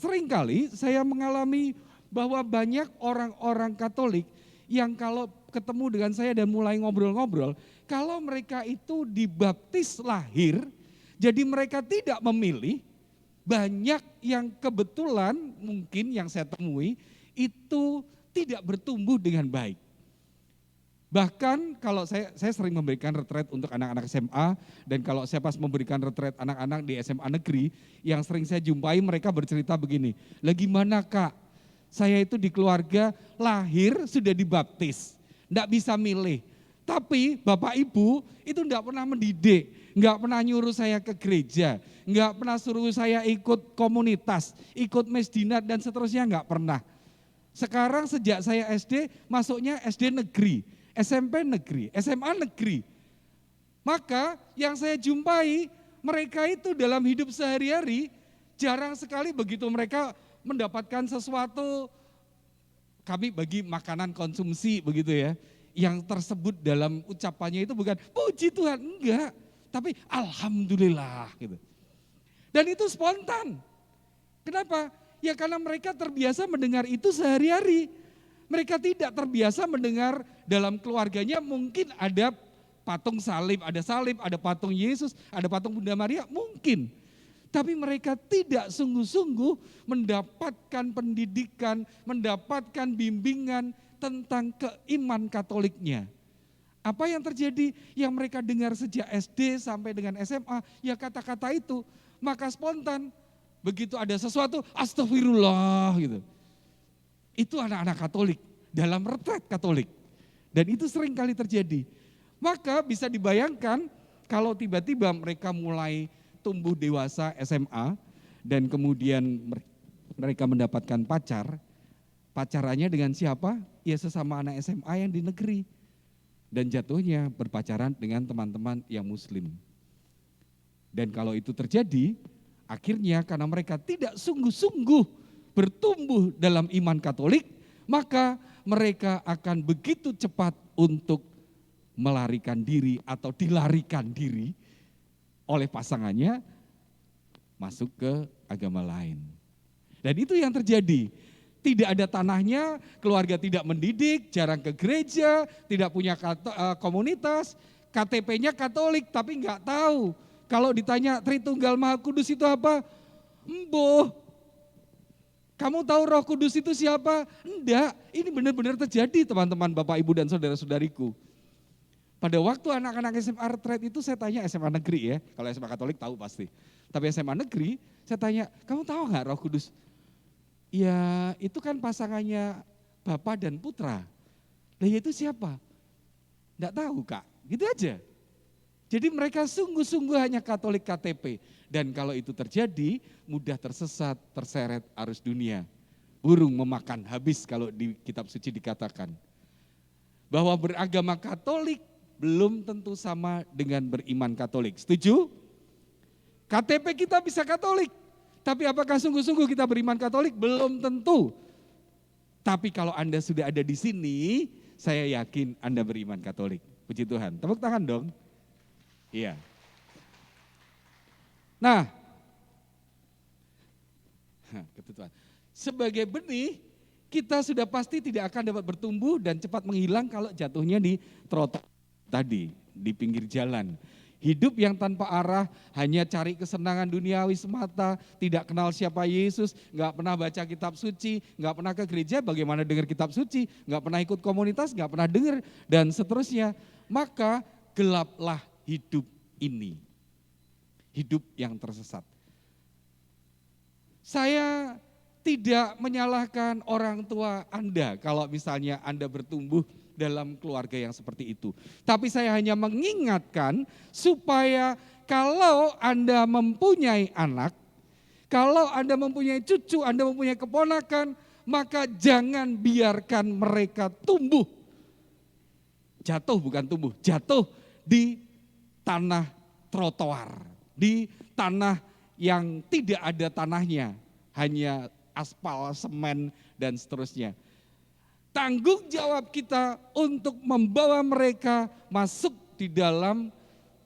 Seringkali saya mengalami bahwa banyak orang-orang Katolik yang kalau ketemu dengan saya dan mulai ngobrol-ngobrol, kalau mereka itu dibaptis lahir, jadi mereka tidak memilih. Banyak yang kebetulan mungkin yang saya temui itu tidak bertumbuh dengan baik. Bahkan kalau saya sering memberikan retret untuk anak-anak SMA dan kalau saya pas memberikan retret anak-anak di SMA negeri yang sering saya jumpai mereka bercerita begini, "Lah gimana Kak? Saya itu di keluarga lahir sudah dibaptis, enggak bisa milih. Tapi Bapak Ibu itu enggak pernah mendidik, enggak pernah nyuruh saya ke gereja, enggak pernah suruh saya ikut komunitas, ikut mesdinat dan seterusnya, enggak pernah. Sekarang sejak saya SD, masuknya SD negeri, SMP negeri, SMA negeri. Maka yang saya jumpai, mereka itu dalam hidup sehari-hari, jarang sekali begitu mereka mendapatkan sesuatu, kami bagi makanan konsumsi begitu ya, yang tersebut dalam ucapannya itu bukan puji Tuhan, enggak. Tapi alhamdulillah gitu. Dan itu spontan. Kenapa? Ya karena mereka terbiasa mendengar itu sehari-hari. Mereka tidak terbiasa mendengar dalam keluarganya mungkin ada patung salib, ada patung Yesus, ada patung Bunda Maria, mungkin. Tapi mereka tidak sungguh-sungguh mendapatkan pendidikan, mendapatkan bimbingan tentang keiman Katoliknya. Apa yang terjadi yang mereka dengar sejak SD sampai dengan SMA, ya kata-kata itu. Maka spontan, begitu ada sesuatu, astagfirullah gitu. Itu anak-anak Katolik, dalam retret Katolik. Dan itu sering kali terjadi. Maka bisa dibayangkan kalau tiba-tiba mereka mulai tumbuh dewasa SMA, dan kemudian mereka mendapatkan pacar, pacarannya dengan siapa? Ya sesama anak SMA yang di negeri. Dan jatuhnya berpacaran dengan teman-teman yang muslim. Dan kalau itu terjadi, akhirnya karena mereka tidak sungguh-sungguh bertumbuh dalam iman Katolik, maka mereka akan begitu cepat untuk melarikan diri atau dilarikan diri oleh pasangannya masuk ke agama lain. Dan itu yang terjadi. Tidak ada tanahnya, keluarga tidak mendidik, jarang ke gereja, tidak punya komunitas, KTP-nya Katolik tapi nggak tahu. Kalau ditanya Tritunggal Maha Kudus itu apa? Embuh. Kamu tahu Roh Kudus itu siapa? Enggak, ini benar-benar terjadi teman-teman, Bapak, Ibu, dan saudara-saudariku. Pada waktu anak-anak SMA retret itu saya tanya SMA negeri ya, kalau SMA Katolik tahu pasti. Tapi SMA negeri saya tanya, kamu tahu nggak Roh Kudus? Ya itu kan pasangannya Bapa dan Putra. Lah itu siapa? Enggak tahu Kak, gitu aja. Jadi mereka sungguh-sungguh hanya Katolik KTP. Dan kalau itu terjadi, mudah tersesat, terseret arus dunia. Burung memakan habis kalau di kitab suci dikatakan. Bahwa beragama Katolik belum tentu sama dengan beriman Katolik. Setuju? KTP kita bisa Katolik. Tapi apakah sungguh-sungguh kita beriman Katolik? Belum tentu. Tapi kalau Anda sudah ada di sini, saya yakin Anda beriman Katolik. Puji Tuhan. Tepuk tangan dong. Iya. Nah, kebetulan. Sebagai benih, kita sudah pasti tidak akan dapat bertumbuh dan cepat menghilang kalau jatuhnya di trotoar tadi, di pinggir jalan. Hidup yang tanpa arah, hanya cari kesenangan duniawi semata, tidak kenal siapa Yesus, nggak pernah baca kitab suci, nggak pernah ke gereja, bagaimana dengar kitab suci, nggak pernah ikut komunitas, nggak pernah dengar, dan seterusnya. Maka gelaplah hidup ini, hidup yang tersesat. Saya tidak menyalahkan orang tua Anda kalau misalnya Anda bertumbuh dalam keluarga yang seperti itu. Tapi saya hanya mengingatkan supaya kalau Anda mempunyai anak, kalau Anda mempunyai cucu, Anda mempunyai keponakan, maka jangan biarkan mereka tumbuh. Jatuh bukan tumbuh, jatuh di tanah trotoar, di tanah yang tidak ada tanahnya, hanya aspal, semen, dan seterusnya. Tanggung jawab kita untuk membawa mereka masuk di dalam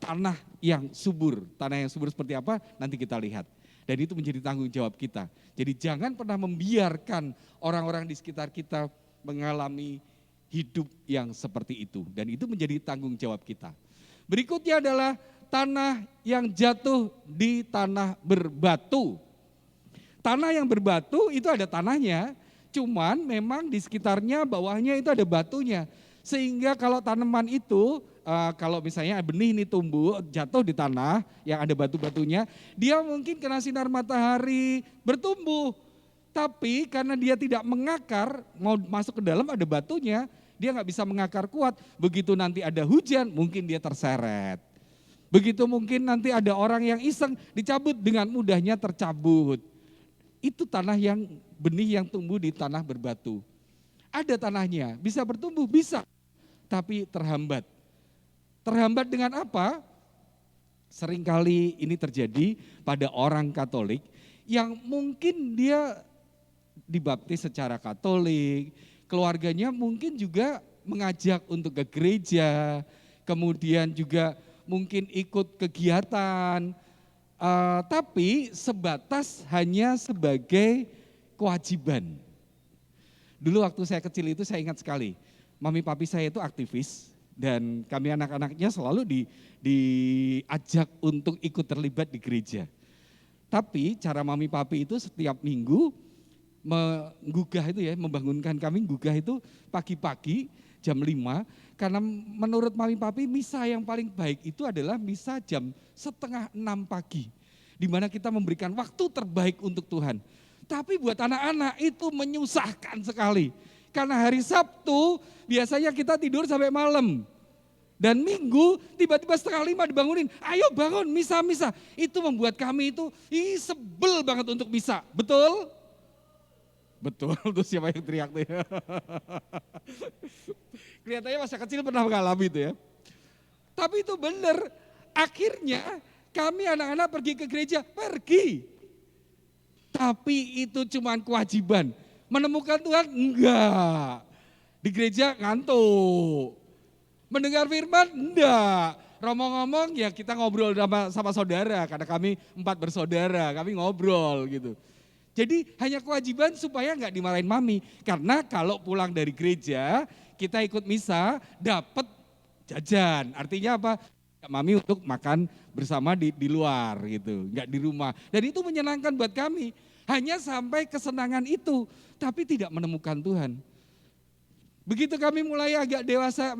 tanah yang subur. Tanah yang subur seperti apa? Nanti kita lihat. Dan itu menjadi tanggung jawab kita. Jadi jangan pernah membiarkan orang-orang di sekitar kita mengalami hidup yang seperti itu. Dan itu menjadi tanggung jawab kita. Berikutnya adalah tanah yang jatuh di tanah berbatu. Tanah yang berbatu itu ada tanahnya, cuman memang di sekitarnya bawahnya itu ada batunya. Sehingga kalau tanaman itu, kalau misalnya benih ini tumbuh, jatuh di tanah yang ada batu-batunya, dia mungkin kena sinar matahari, bertumbuh. Tapi karena dia tidak mengakar, mau masuk ke dalam ada batunya, dia nggak bisa mengakar kuat. Begitu nanti ada hujan, mungkin dia terseret. Begitu mungkin nanti ada orang yang iseng, dicabut dengan mudahnya tercabut. Itu tanah yang benih yang tumbuh di tanah berbatu. Ada tanahnya, bisa bertumbuh, bisa. Tapi terhambat. Terhambat dengan apa? Seringkali ini terjadi pada orang Katolik yang mungkin dia dibaptis secara Katolik, keluarganya mungkin juga mengajak untuk ke gereja, kemudian juga mungkin ikut kegiatan, tapi sebatas hanya sebagai kewajiban. Dulu waktu saya kecil itu saya ingat sekali, mami papi saya itu aktivis dan kami anak-anaknya selalu diajak untuk ikut terlibat di gereja. Tapi cara mami papi itu setiap minggu menggugah itu ya, membangunkan kami gugah itu pagi-pagi jam 5, karena menurut mami papi misa yang paling baik itu adalah misa jam 5:30 pagi, di mana kita memberikan waktu terbaik untuk Tuhan. Tapi buat anak-anak itu menyusahkan sekali, karena hari Sabtu biasanya kita tidur sampai malam. Dan Minggu tiba-tiba 4:30 dibangunin, ayo bangun misa-misa. Itu membuat kami itu sebel banget untuk misa, betul? Betul, tuh siapa yang teriak tuh ya. Kelihatannya masa kecil pernah mengalami itu ya. Tapi itu benar, akhirnya kami anak-anak pergi ke gereja, pergi. Tapi itu cuma kewajiban, menemukan Tuhan enggak. Di gereja ngantuk. Mendengar firman? Enggak. Ngomong-ngomong ya kita ngobrol sama saudara, karena kami 4 bersaudara, kami ngobrol gitu. Jadi hanya kewajiban supaya enggak dimarahin mami. Karena kalau pulang dari gereja, kita ikut misa, dapat jajan. Artinya apa? Mami untuk makan bersama di luar gitu, enggak di rumah. Dan itu menyenangkan buat kami. Hanya sampai kesenangan itu, tapi tidak menemukan Tuhan. Begitu kami mulai agak dewasa,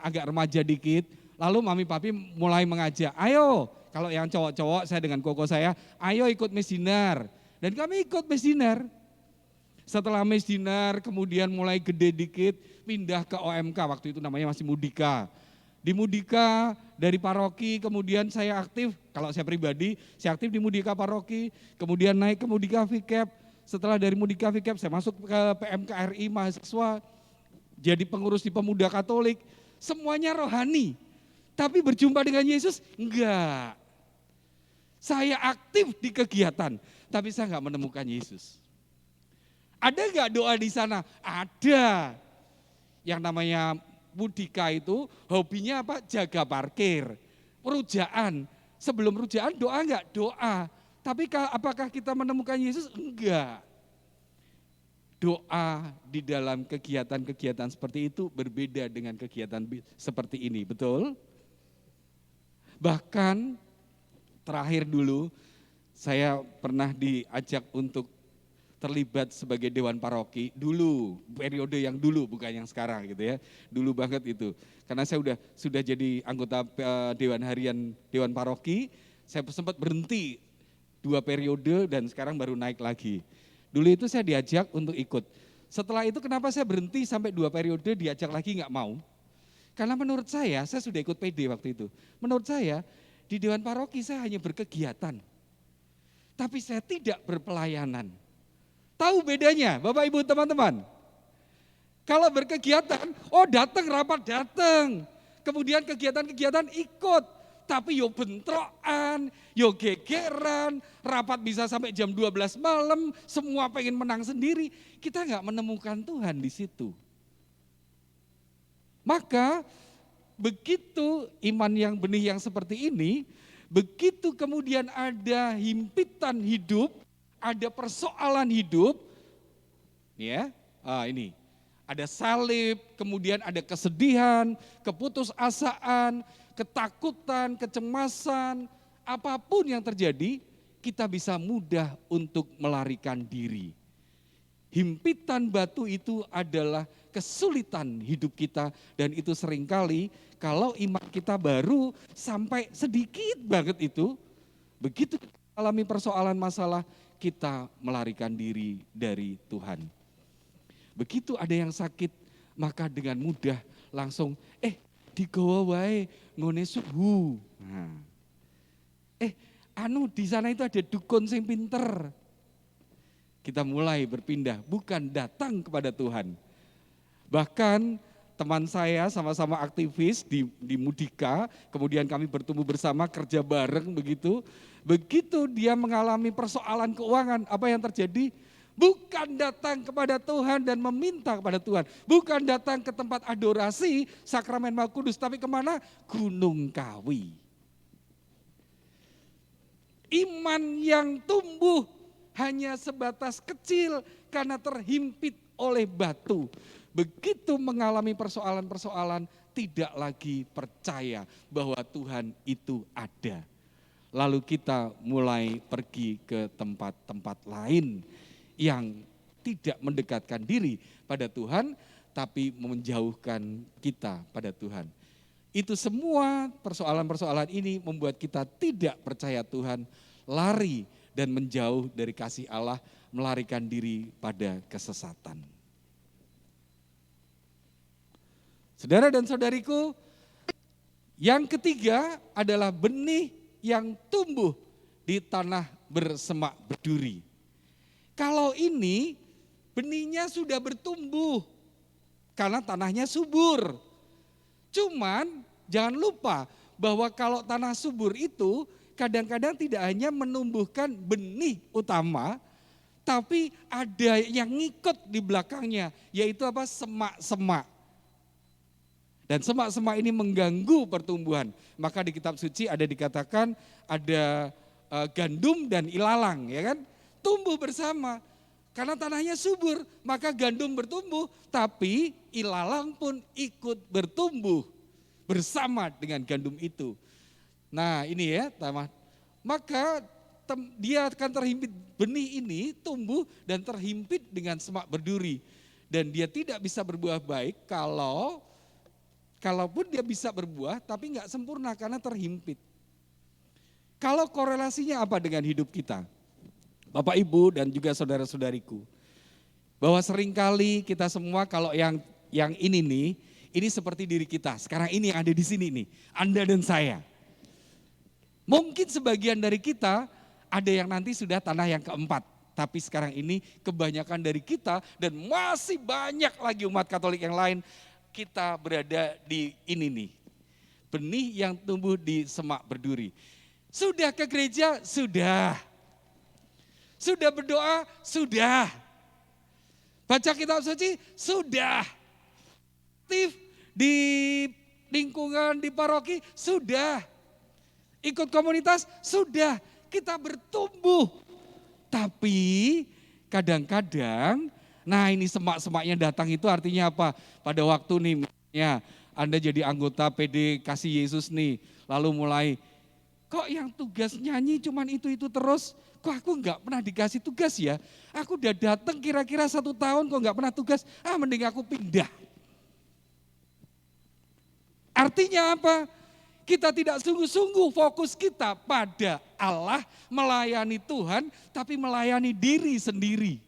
agak remaja dikit, lalu mami papi mulai mengajak, ayo, kalau yang cowok-cowok saya dengan koko saya, ayo ikut mesinar. Dan kami ikut mesinar. Setelah mesinar kemudian mulai gede dikit, pindah ke OMK, waktu itu namanya masih Mudika. Di Mudika dari paroki kemudian saya aktif, kalau saya pribadi saya aktif di Mudika paroki, kemudian naik ke Mudika Vikep. Setelah dari Mudika Vikep saya masuk ke PMKRI mahasiswa. Jadi pengurus di Pemuda Katolik, semuanya rohani. Tapi berjumpa dengan Yesus, enggak. Saya aktif di kegiatan, tapi saya enggak menemukan Yesus. Ada enggak doa di sana? Ada. Yang namanya Mudika itu hobinya apa? Jaga parkir, rujaan. Sebelum rujaan doa enggak? Doa. Tapi apakah kita menemukan Yesus? Enggak. Doa di dalam kegiatan-kegiatan seperti itu berbeda dengan kegiatan seperti ini, betul? Bahkan terakhir dulu saya pernah diajak untuk terlibat sebagai dewan paroki, dulu, periode yang dulu bukan yang sekarang gitu ya, dulu banget itu. Karena saya sudah jadi anggota dewan harian dewan paroki, saya sempat berhenti 2 periode dan sekarang baru naik lagi. Dulu itu saya diajak untuk ikut. Setelah itu kenapa saya berhenti sampai 2 periode diajak lagi nggak mau? Karena menurut saya sudah ikut PD waktu itu. Menurut saya di Dewan Paroki saya hanya berkegiatan. Tapi saya tidak berpelayanan. Tahu bedanya Bapak Ibu teman-teman? Kalau berkegiatan, datang rapat datang. Kemudian kegiatan-kegiatan ikut. Tapi yo bentrokan, yo gegeran, rapat bisa sampai jam 12 malam, semua pengen menang sendiri. Kita nggak menemukan Tuhan di situ. Maka begitu iman yang benih yang seperti ini, begitu kemudian ada himpitan hidup, ada persoalan hidup, ya, ini ada salib, kemudian ada kesedihan, keputusasaan, ketakutan, kecemasan, apapun yang terjadi, kita bisa mudah untuk melarikan diri. Himpitan batu itu adalah kesulitan hidup kita dan itu seringkali kalau iman kita baru sampai sedikit banget itu, begitu kita alami persoalan masalah, kita melarikan diri dari Tuhan. Begitu ada yang sakit, maka dengan mudah langsung digawa wae ngone suhu. Nah. Di sana itu ada dukun sing pinter. Kita mulai berpindah, bukan datang kepada Tuhan. Bahkan teman saya sama-sama aktivis di Mudika, kemudian kami bertumbuh bersama, kerja bareng begitu. Begitu dia mengalami persoalan keuangan, apa yang terjadi? Bukan datang kepada Tuhan dan meminta kepada Tuhan. Bukan datang ke tempat adorasi sakramen Maha Kudus, tapi kemana? Gunung Kawi. Iman yang tumbuh hanya sebatas kecil karena terhimpit oleh batu. Begitu mengalami persoalan-persoalan, tidak lagi percaya bahwa Tuhan itu ada. Lalu kita mulai pergi ke tempat-tempat lain yang tidak mendekatkan diri pada Tuhan, tapi menjauhkan kita pada Tuhan. Itu semua persoalan-persoalan ini membuat kita tidak percaya Tuhan, lari dan menjauh dari kasih Allah, melarikan diri pada kesesatan. Saudara dan saudariku, yang ketiga adalah benih yang tumbuh di tanah bersemak berduri. Kalau ini benihnya sudah bertumbuh karena tanahnya subur. Cuman jangan lupa bahwa kalau tanah subur itu kadang-kadang tidak hanya menumbuhkan benih utama, tapi ada yang ngikut di belakangnya, yaitu apa? Semak-semak. Dan semak-semak ini mengganggu pertumbuhan. Maka di kitab suci ada dikatakan ada gandum dan ilalang, ya kan? Tumbuh bersama. Karena tanahnya subur, maka gandum bertumbuh, tapi ilalang pun ikut bertumbuh bersama dengan gandum itu. Nah ini ya, maka dia akan terhimpit, benih ini tumbuh dan terhimpit dengan semak berduri. Dan dia tidak bisa berbuah baik kalaupun dia bisa berbuah tapi nggak sempurna karena terhimpit. Kalau korelasinya apa dengan hidup kita? Bapak Ibu dan juga saudara-saudariku. Bahwa seringkali kita semua kalau yang ini nih, ini seperti diri kita. Sekarang ini yang ada di sini nih, Anda dan saya. Mungkin sebagian dari kita ada yang nanti sudah tanah yang keempat. Tapi sekarang ini kebanyakan dari kita dan masih banyak lagi umat Katolik yang lain, kita berada di ini nih. Benih yang tumbuh di semak berduri. Sudah ke gereja? Sudah. Sudah berdoa? Sudah. Baca kitab suci? Sudah. Aktif di lingkungan, di paroki? Sudah. Ikut komunitas? Sudah. Kita bertumbuh. Tapi kadang-kadang, nah ini semak-semaknya datang itu artinya apa? Pada waktu nih misalnya Anda jadi anggota PD Kasih Yesus nih, lalu mulai, kok yang tugas nyanyi cuman itu terus? Kok aku nggak pernah dikasih tugas ya? Aku udah datang kira-kira 1 tahun kok nggak pernah tugas, mending aku pindah. Artinya apa? Kita tidak sungguh-sungguh fokus kita pada Allah, melayani Tuhan, tapi melayani diri sendiri.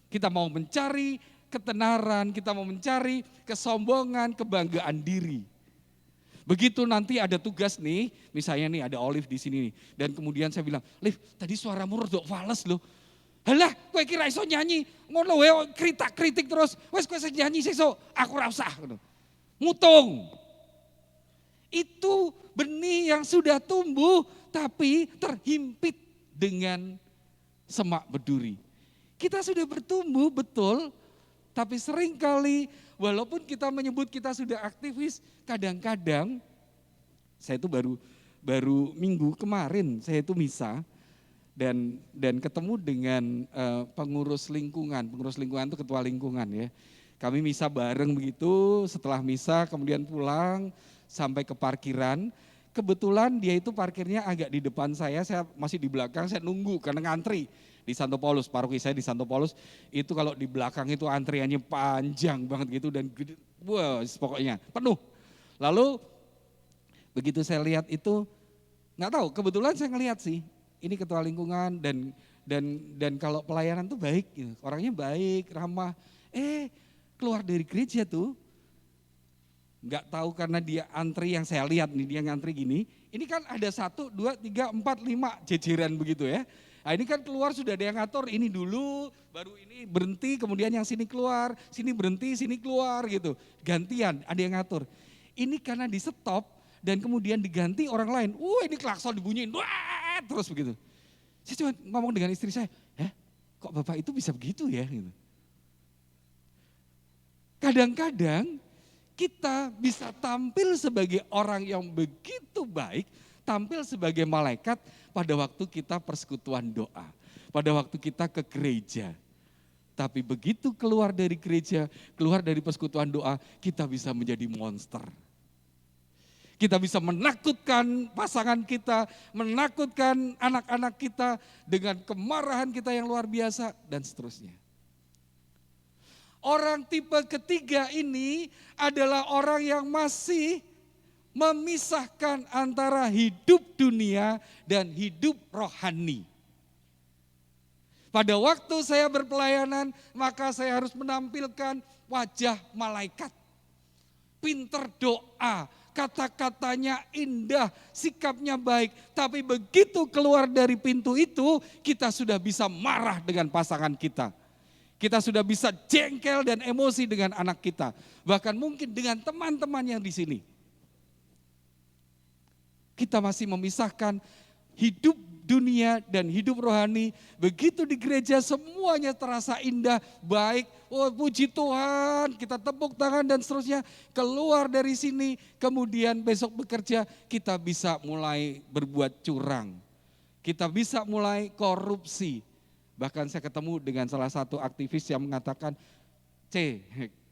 Kita mau mencari ketenaran, kita mau mencari kesombongan, kebanggaan diri. Begitu nanti ada tugas nih, misalnya nih ada Olive di sini nih, dan kemudian saya bilang, Liv, tadi suaramu rodok fales loh. Halah, kowe kira iso nyanyi, ngono wae kritik terus, wes kowe sing nyanyi sesuk, aku ora usah ngono. Mutung. Itu benih yang sudah tumbuh tapi terhimpit dengan semak berduri. Kita sudah bertumbuh betul, tapi seringkali walaupun kita menyebut kita sudah aktivis, kadang-kadang saya itu baru minggu kemarin saya itu misa dan ketemu dengan pengurus lingkungan itu ketua lingkungan ya. Kami misa bareng begitu, setelah misa kemudian pulang sampai ke parkiran. Kebetulan dia itu parkirnya agak di depan saya masih di belakang, saya nunggu karena ngantri. Di Santo Paulus, paroki saya di Santo Paulus, itu kalau di belakang itu antriannya panjang banget gitu dan gede, wah pokoknya penuh. Lalu begitu saya lihat itu, nggak tahu kebetulan saya ngelihat sih, ini ketua lingkungan dan kalau pelayanan tuh baik, gitu. Orangnya baik, ramah. Keluar dari gereja tuh, nggak tahu karena dia antri yang saya lihat nih, dia ngantri gini, ini kan ada 1, 2, 3, 4, 5 jejeran begitu ya. Nah ini kan keluar sudah ada yang ngatur, ini dulu, baru ini berhenti, kemudian yang sini keluar, sini berhenti, sini keluar gitu. Gantian, ada yang ngatur. Ini karena di stop dan kemudian diganti orang lain, ini klakson dibunyiin, wah terus begitu. Saya cuma ngomong dengan istri saya, kok bapak itu bisa begitu ya? Gitu. Kadang-kadang kita bisa tampil sebagai orang yang begitu baik, tampil sebagai malaikat pada waktu kita persekutuan doa, pada waktu kita ke gereja. Tapi begitu keluar dari gereja, keluar dari persekutuan doa, kita bisa menjadi monster. Kita bisa menakutkan pasangan kita, menakutkan anak-anak kita dengan kemarahan kita yang luar biasa dan seterusnya. Orang tipe ketiga ini adalah orang yang masih memisahkan antara hidup dunia dan hidup rohani. Pada waktu saya berpelayanan, maka saya harus menampilkan wajah malaikat. Pinter doa, kata-katanya indah, sikapnya baik. Tapi begitu keluar dari pintu itu, kita sudah bisa marah dengan pasangan kita. Kita sudah bisa jengkel dan emosi dengan anak kita. Bahkan mungkin dengan teman-teman yang di sini. Kita masih memisahkan hidup dunia dan hidup rohani. Begitu di gereja semuanya terasa indah, baik. Oh puji Tuhan, kita tepuk tangan dan seterusnya. Keluar dari sini, kemudian besok bekerja kita bisa mulai berbuat curang. Kita bisa mulai korupsi. Bahkan saya ketemu dengan salah satu aktivis yang mengatakan,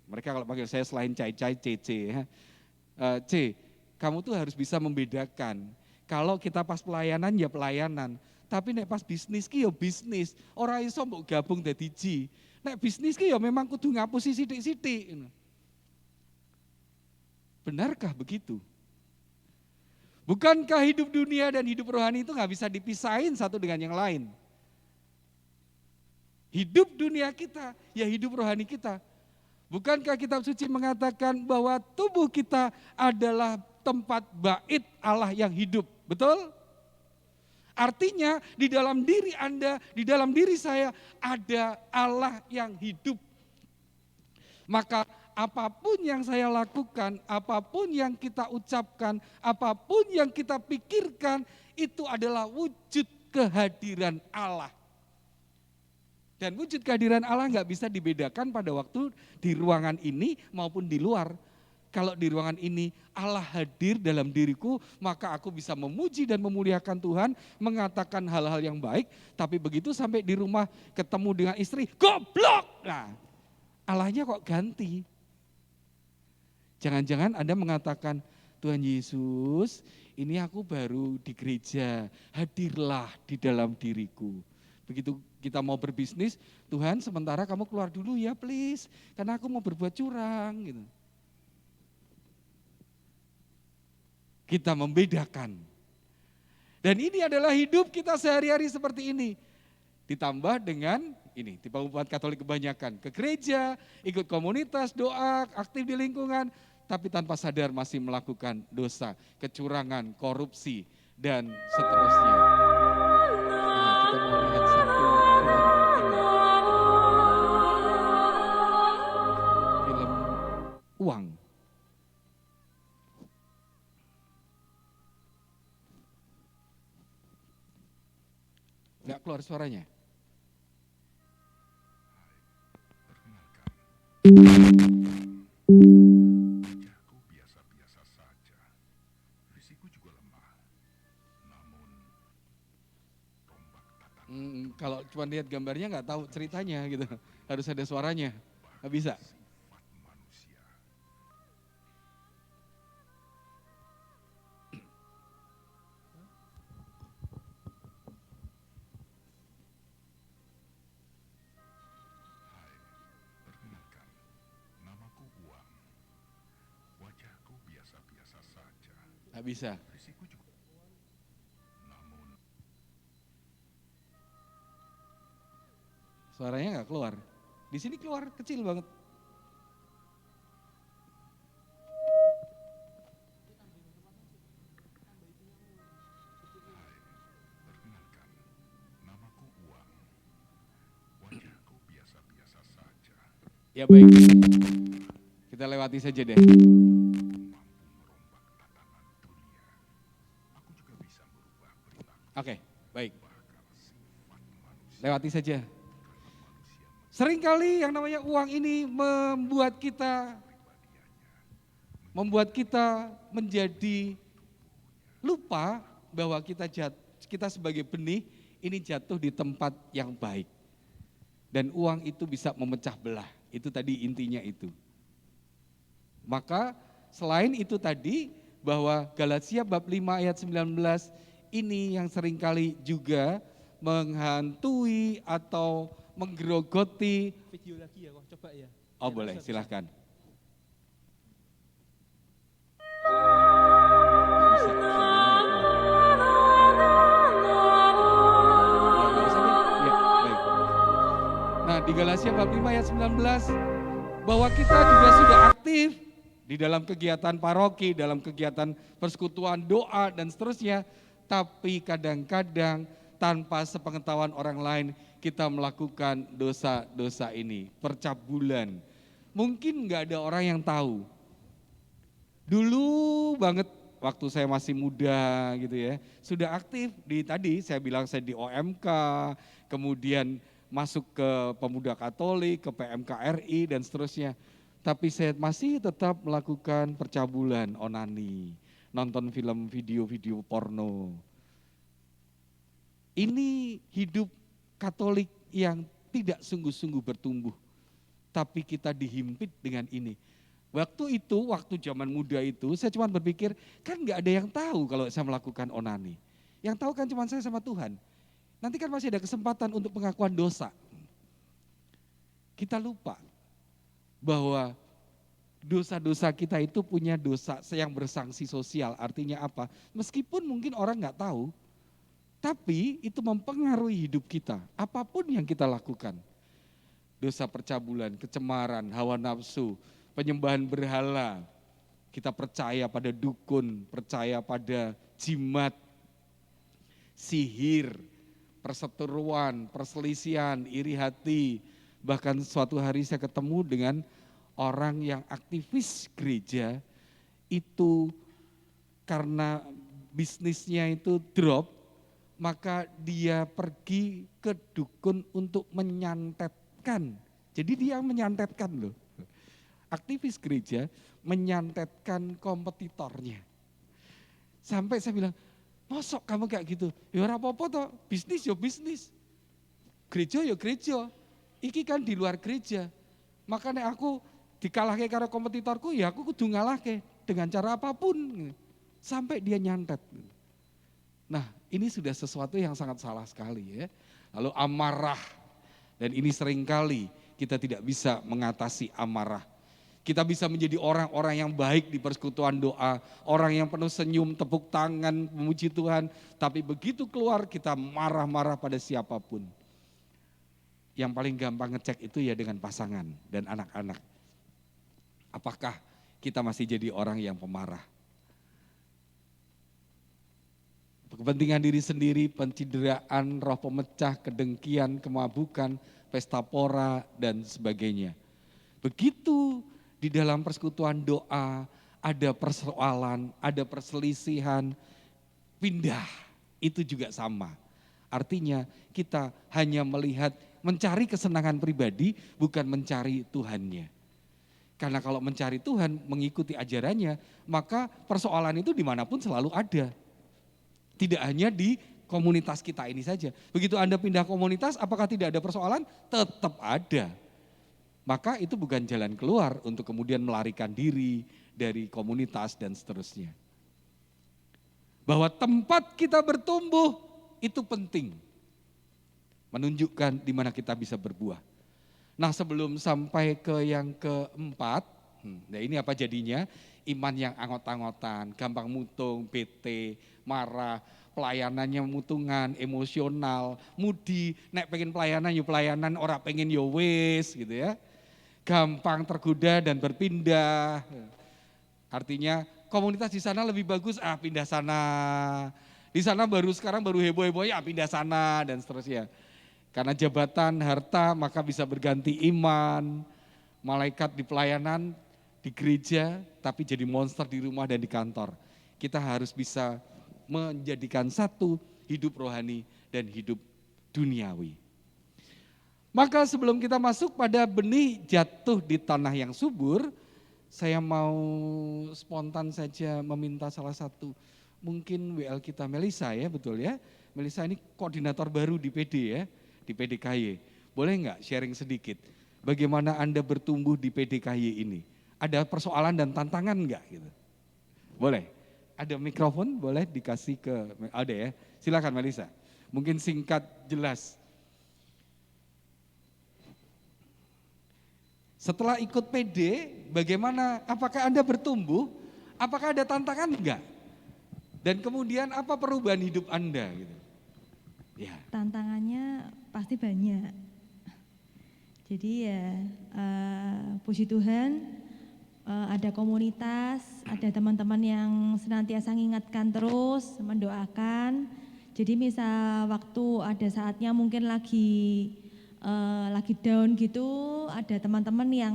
mereka kalau panggil saya selain cai-cai, C, kamu tuh harus bisa membedakan. Kalau kita pas pelayanan ya pelayanan, tapi nek pas bisnis ki ya bisnis. Ora iso mbok gabung dadi ji. Nek bisnis ki ya memang kudu ngapusi sithik-sithik. Benarkah begitu? Bukankah hidup dunia dan hidup rohani itu nggak bisa dipisahin satu dengan yang lain? Hidup dunia kita, ya hidup rohani kita. Bukankah kitab suci mengatakan bahwa tubuh kita adalah tempat bait Allah yang hidup, betul? Artinya di dalam diri Anda, di dalam diri saya ada Allah yang hidup. Maka apapun yang saya lakukan, apapun yang kita ucapkan, apapun yang kita pikirkan, itu adalah wujud kehadiran Allah. Dan wujud kehadiran Allah nggak bisa dibedakan pada waktu di ruangan ini maupun di luar. Kalau di ruangan ini Allah hadir dalam diriku, maka aku bisa memuji dan memuliakan Tuhan, mengatakan hal-hal yang baik. Tapi begitu sampai di rumah ketemu dengan istri, goblok! Nah, Allahnya kok ganti. Jangan-jangan Anda mengatakan, Tuhan Yesus, ini aku baru di gereja, hadirlah di dalam diriku. Begitu kita mau berbisnis, Tuhan sementara kamu keluar dulu ya please, karena aku mau berbuat curang gitu. Kita membedakan. Dan ini adalah hidup kita sehari-hari seperti ini. Ditambah dengan ini, di Umat Katolik kebanyakan ke gereja, ikut komunitas, doa, aktif di lingkungan, tapi tanpa sadar masih melakukan dosa, kecurangan, korupsi, dan seterusnya. Nah, kita mau lihat satu film Uang. Nggak keluar suaranya. Wajahku biasa-biasa saja, fisikku juga lemah, namun tombak tatanan Kalau cuma lihat gambarnya nggak tahu ceritanya gitu, harus ada suaranya, nggak bisa. sifat manusia. Hai, perkenalkan, namaku Uang. Wajahku biasa-biasa saja, Nggak bisa. fisikku juga, namun Suaranya nggak keluar. Di sini keluar kecil banget. perkenalkan, namaku Uang. Wajahku biasa-biasa saja, Ya baik, kita lewati saja deh. mampu merombak tatanan dunia. Aku juga bisa merubah perilaku Oke, baik, bakal sifat manusia. lewati saja. Manusia Seringkali yang namanya uang ini membuat kita menjadi lupa bahwa kita sebagai benih ini jatuh di tempat yang baik. Dan uang itu bisa memecah belah, itu tadi intinya itu. Maka selain itu tadi bahwa Galatia bab 5 ayat 19 ini yang seringkali juga menghantui atau menggerogoti. Video lagi ya, kok coba ya. Oh boleh, silahkan. Nah, di Galatia bab 5 ayat 19, bahwa kita juga sudah aktif di dalam kegiatan paroki, dalam kegiatan persekutuan doa dan seterusnya, tapi kadang-kadang tanpa sepengetahuan orang lain kita melakukan dosa-dosa ini, percabulan. Mungkin nggak ada orang yang tahu. Dulu banget waktu saya masih muda gitu ya, sudah aktif di tadi saya bilang saya di OMK, kemudian masuk ke Pemuda Katolik, ke PMKRI dan seterusnya. Tapi saya masih tetap melakukan percabulan, onani, nonton film video-video porno. Ini hidup Katolik yang tidak sungguh-sungguh bertumbuh. Tapi kita dihimpit dengan ini. Waktu itu, waktu zaman muda itu, saya cuma berpikir, kan gak ada yang tahu kalau saya melakukan onani. Yang tahu kan cuma saya sama Tuhan. Nanti kan masih ada kesempatan untuk pengakuan dosa. Kita lupa bahwa dosa-dosa kita itu punya dosa yang bersanksi sosial. Artinya apa? Meskipun mungkin orang gak tahu, tapi itu mempengaruhi hidup kita. Apapun yang kita lakukan. Dosa percabulan, kecemaran, hawa nafsu, penyembahan berhala. Kita percaya pada dukun, percaya pada jimat, sihir, perseteruan, perselisihan, iri hati. Bahkan suatu hari saya ketemu dengan orang yang aktivis gereja, itu karena bisnisnya itu drop, maka dia pergi ke dukun untuk menyantetkan. Jadi dia menyantetkan loh. Aktivis gereja menyantetkan kompetitornya. Sampai saya bilang, mosok kamu kayak gitu? Ya ora apa-apa toh, bisnis ya bisnis. Gereja ya gereja. Iki kan di luar gereja. Makanya aku dikalahke karo kompetitorku, ya aku kudu ngalahke dengan cara apapun. Sampai dia nyantet. Nah, ini sudah sesuatu yang sangat salah sekali ya. Lalu amarah. Dan ini seringkali kita tidak bisa mengatasi amarah. Kita bisa menjadi orang-orang yang baik di persekutuan doa, orang yang penuh senyum, tepuk tangan, memuji Tuhan. Tapi begitu keluar kita marah-marah pada siapapun. Yang paling gampang ngecek itu ya dengan pasangan dan anak-anak. Apakah kita masih jadi orang yang pemarah? Kepentingan diri sendiri, pencideraan, roh pemecah, kedengkian, kemabukan, pesta pora, dan sebagainya. Begitu di dalam persekutuan doa, ada persoalan, ada perselisihan, pindah, itu juga sama. Artinya kita hanya melihat, mencari kesenangan pribadi, bukan mencari Tuhannya. Karena kalau mencari Tuhan, mengikuti ajarannya, maka persoalan itu dimanapun selalu ada. Tidak hanya di komunitas kita ini saja. Begitu Anda pindah komunitas, apakah tidak ada persoalan? Tetap ada. Maka itu bukan jalan keluar untuk kemudian melarikan diri dari komunitas dan seterusnya. Bahwa tempat kita bertumbuh itu penting. Menunjukkan di mana kita bisa berbuah. Nah, sebelum sampai ke yang keempat, nah ini apa jadinya? Iman yang angot-angotan, gampang mutung, bete, marah, pelayanannya mutungan, emosional, mudi, nek pengen pelayanan ya pelayanan, ora pengen ya wis gitu ya. Gampang tergoda dan berpindah. Artinya komunitas di sana lebih bagus, pindah sana. Di sana sekarang baru heboh-heboh ya pindah sana dan seterusnya. Karena jabatan, harta maka bisa berganti iman. Malaikat di pelayanan, di gereja, tapi jadi monster di rumah dan di kantor. Kita harus bisa menjadikan satu hidup rohani dan hidup duniawi. Maka sebelum kita masuk pada benih jatuh di tanah yang subur, saya mau spontan saja meminta salah satu, mungkin WL kita Melisa ya, betul ya. Melisa ini koordinator baru di PD ya, di PDKY. Boleh nggak sharing sedikit, bagaimana Anda bertumbuh di PDKY ini? Ada persoalan dan tantangan nggak gitu? Boleh, ada mikrofon boleh dikasih ke, ada ya, silakan Melisa. Mungkin singkat jelas. Setelah ikut PD, bagaimana? Apakah Anda bertumbuh? Apakah ada tantangan enggak? Dan kemudian apa perubahan hidup Anda gitu? Ya. Tantangannya pasti banyak. Jadi ya puji Tuhan ada komunitas, ada teman-teman yang senantiasa mengingatkan terus, mendoakan. Jadi misal waktu ada saatnya mungkin lagi down gitu, ada teman-teman yang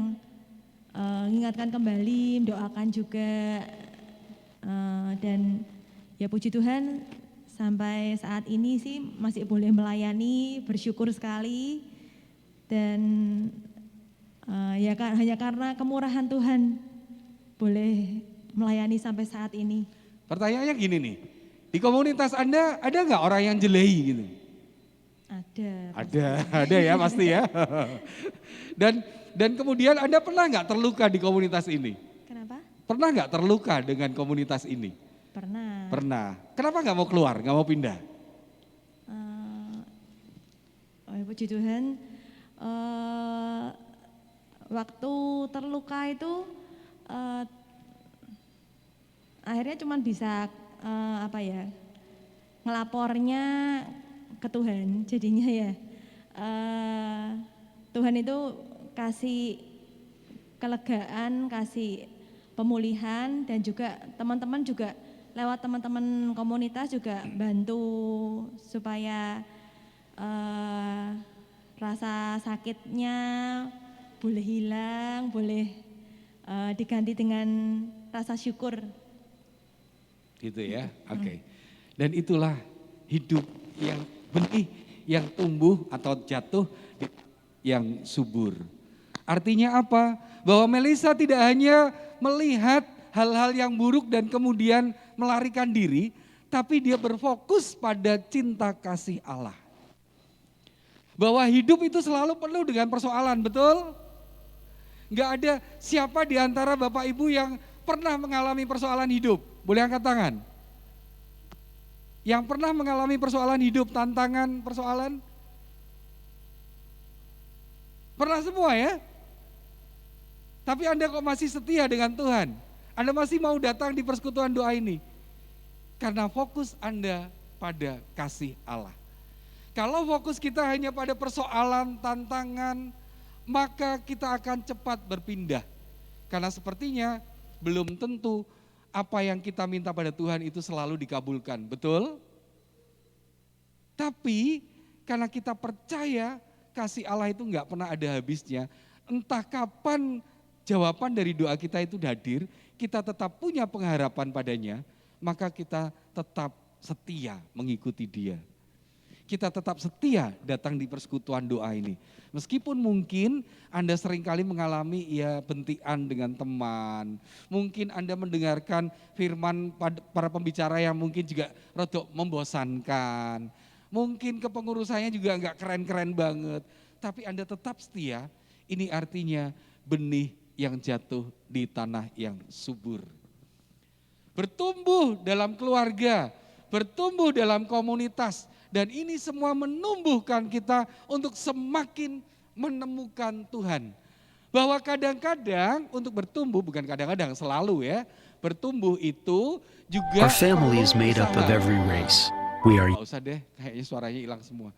mengingatkan kembali, mendoakan juga. Dan ya puji Tuhan sampai saat ini sih masih boleh melayani, bersyukur sekali. Dan ya hanya karena kemurahan Tuhan boleh melayani sampai saat ini. Pertanyaannya gini nih, di komunitas Anda ada nggak orang yang jelehi gitu? Ada ya pasti ya. Dan kemudian Anda pernah nggak terluka di komunitas ini? Kenapa? Pernah nggak terluka dengan komunitas ini? Pernah. Pernah. Kenapa nggak mau keluar, nggak mau pindah? Puji Tuhan, waktu terluka itu akhirnya cuma bisa ngelapornya ke Tuhan. Jadinya ya Tuhan itu kasih kelegaan, kasih pemulihan, dan juga teman-teman juga lewat teman-teman komunitas juga bantu supaya rasa sakitnya boleh hilang, boleh diganti dengan rasa syukur. Gitu ya, oke. Dan itulah hidup yang benih, yang tumbuh atau jatuh yang subur. Artinya apa? Bahwa Melisa tidak hanya melihat hal-hal yang buruk dan kemudian melarikan diri, tapi dia berfokus pada cinta kasih Allah. Bahwa hidup itu selalu penuh dengan persoalan, betul? Enggak ada siapa di antara Bapak Ibu yang pernah mengalami persoalan hidup. Boleh angkat tangan? Yang pernah mengalami persoalan hidup, tantangan, persoalan? Pernah semua ya? Tapi Anda kok masih setia dengan Tuhan? Anda masih mau datang di persekutuan doa ini? Karena fokus Anda pada kasih Allah. Kalau fokus kita hanya pada persoalan, tantangan, maka kita akan cepat berpindah. Karena sepertinya belum tentu apa yang kita minta pada Tuhan itu selalu dikabulkan, betul? Tapi karena kita percaya kasih Allah itu enggak pernah ada habisnya, entah kapan jawaban dari doa kita itu hadir, kita tetap punya pengharapan padanya, maka kita tetap setia mengikuti Dia. Kita tetap setia datang di persekutuan doa ini. Meskipun mungkin Anda seringkali mengalami bentikan dengan teman. Mungkin Anda mendengarkan firman para pembicara yang mungkin juga rodok membosankan. Mungkin kepengurusannya juga enggak keren-keren banget. Tapi Anda tetap setia, ini artinya benih yang jatuh di tanah yang subur. Bertumbuh dalam keluarga, bertumbuh dalam komunitas, dan ini semua menumbuhkan kita untuk semakin menemukan Tuhan. Bahwa kadang-kadang untuk bertumbuh, bukan kadang-kadang, selalu ya, bertumbuh itu juga... Our family is made up of every race. We are... Nggak usah deh, kayaknya suaranya hilang semua.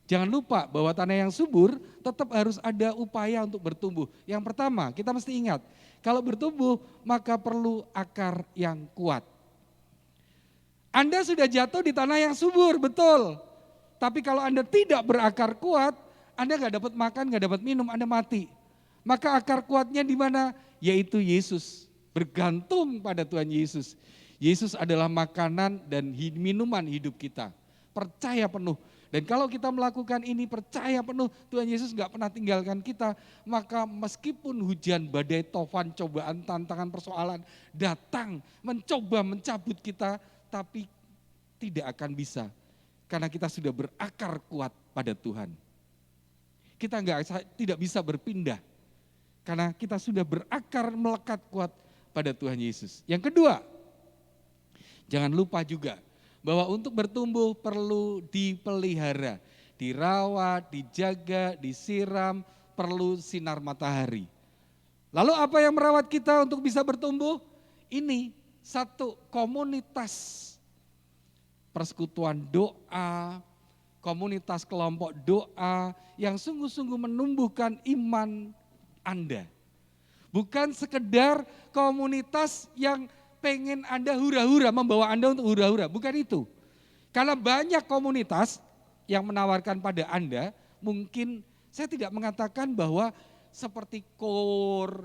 Jangan lupa bahwa tanah yang subur tetap harus ada upaya untuk bertumbuh. Yang pertama, kita mesti ingat, kalau bertumbuh maka perlu akar yang kuat. Anda sudah jatuh di tanah yang subur, betul. Tapi kalau Anda tidak berakar kuat, Anda nggak dapat makan, nggak dapat minum, Anda mati. Maka akar kuatnya di mana? Yaitu Yesus. Bergantung pada Tuhan Yesus. Yesus adalah makanan dan minuman hidup kita. Percaya penuh. Dan kalau kita melakukan ini percaya penuh, Tuhan Yesus nggak pernah tinggalkan kita. Maka meskipun hujan, badai, tofan, cobaan, tantangan, persoalan datang, mencoba mencabut kita, tapi tidak akan bisa. Karena kita sudah berakar kuat pada Tuhan. Kita tidak bisa berpindah. Karena kita sudah berakar melekat kuat pada Tuhan Yesus. Yang kedua, jangan lupa juga bahwa untuk bertumbuh perlu dipelihara, dirawat, dijaga, disiram, perlu sinar matahari. Lalu apa yang merawat kita untuk bisa bertumbuh? Ini satu komunitas persekutuan doa, komunitas kelompok doa yang sungguh-sungguh menumbuhkan iman Anda. Bukan sekedar komunitas yang pengen Anda hura-hura, membawa Anda untuk hura-hura, bukan itu. Karena banyak komunitas yang menawarkan pada Anda, mungkin saya tidak mengatakan bahwa seperti core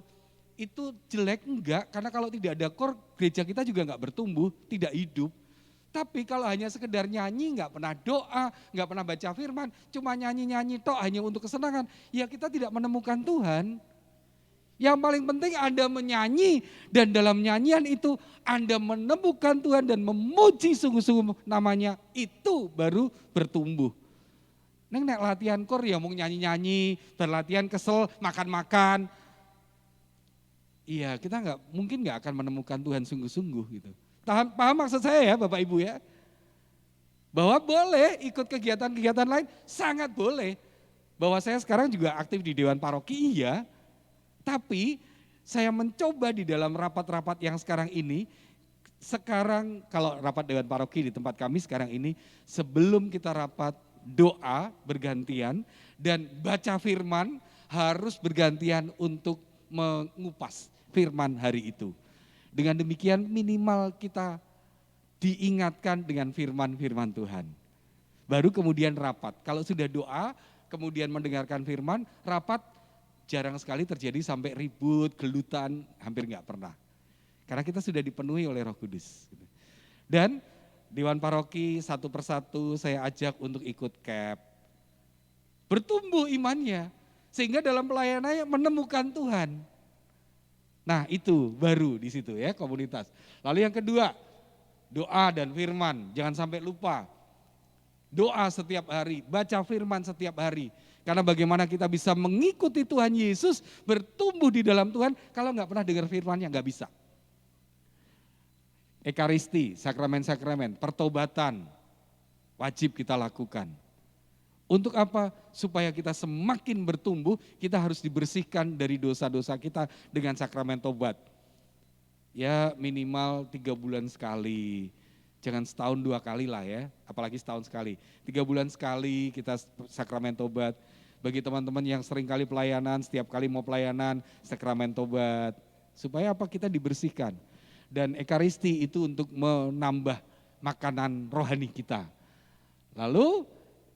itu jelek, enggak. Karena kalau tidak ada core, gereja kita juga enggak bertumbuh, tidak hidup. Tapi kalau hanya sekedar nyanyi, enggak pernah doa, enggak pernah baca firman, cuma nyanyi-nyanyi tok hanya untuk kesenangan, ya kita tidak menemukan Tuhan. Yang paling penting Anda menyanyi dan dalam nyanyian itu Anda menemukan Tuhan dan memuji sungguh-sungguh namanya, itu baru bertumbuh. Neng nek latihan kor ya mau nyanyi-nyanyi, berlatihan kesel, makan-makan. Iya, kita mungkin nggak akan menemukan Tuhan sungguh-sungguh gitu. Paham maksud saya ya Bapak Ibu ya? Bahwa boleh ikut kegiatan-kegiatan lain, sangat boleh. Bahwa saya sekarang juga aktif di Dewan Paroki, iya. Tapi saya mencoba di dalam rapat-rapat yang sekarang ini, sekarang kalau rapat Dewan Paroki di tempat kami sekarang ini, sebelum kita rapat doa bergantian dan baca firman harus bergantian untuk mengupas firman hari itu. Dengan demikian minimal kita diingatkan dengan firman-firman Tuhan. Baru kemudian rapat. Kalau sudah doa, kemudian mendengarkan firman, rapat jarang sekali terjadi sampai ribut, gelutan, hampir nggak pernah. Karena kita sudah dipenuhi oleh Roh Kudus. Dan Dewan Paroki satu persatu saya ajak untuk ikut CAP. Bertumbuh imannya, sehingga dalam pelayanannya menemukan Tuhan. Nah itu baru di situ ya komunitas. Lalu yang kedua, doa dan firman, jangan sampai lupa. Doa setiap hari, baca firman setiap hari. Karena bagaimana kita bisa mengikuti Tuhan Yesus, bertumbuh di dalam Tuhan, kalau nggak pernah dengar firman-Nya nggak bisa. Ekaristi, sakramen-sakramen, pertobatan, wajib kita lakukan. Untuk apa? Supaya kita semakin bertumbuh, kita harus dibersihkan dari dosa-dosa kita dengan sakramen tobat. Ya minimal 3 bulan sekali, jangan setahun 2 kali lah ya, apalagi setahun sekali. 3 bulan sekali kita sakramen tobat. Bagi teman-teman yang sering kali pelayanan, setiap kali mau pelayanan, sakramen tobat. Supaya apa? Kita dibersihkan. Dan ekaristi itu untuk menambah makanan rohani kita. Lalu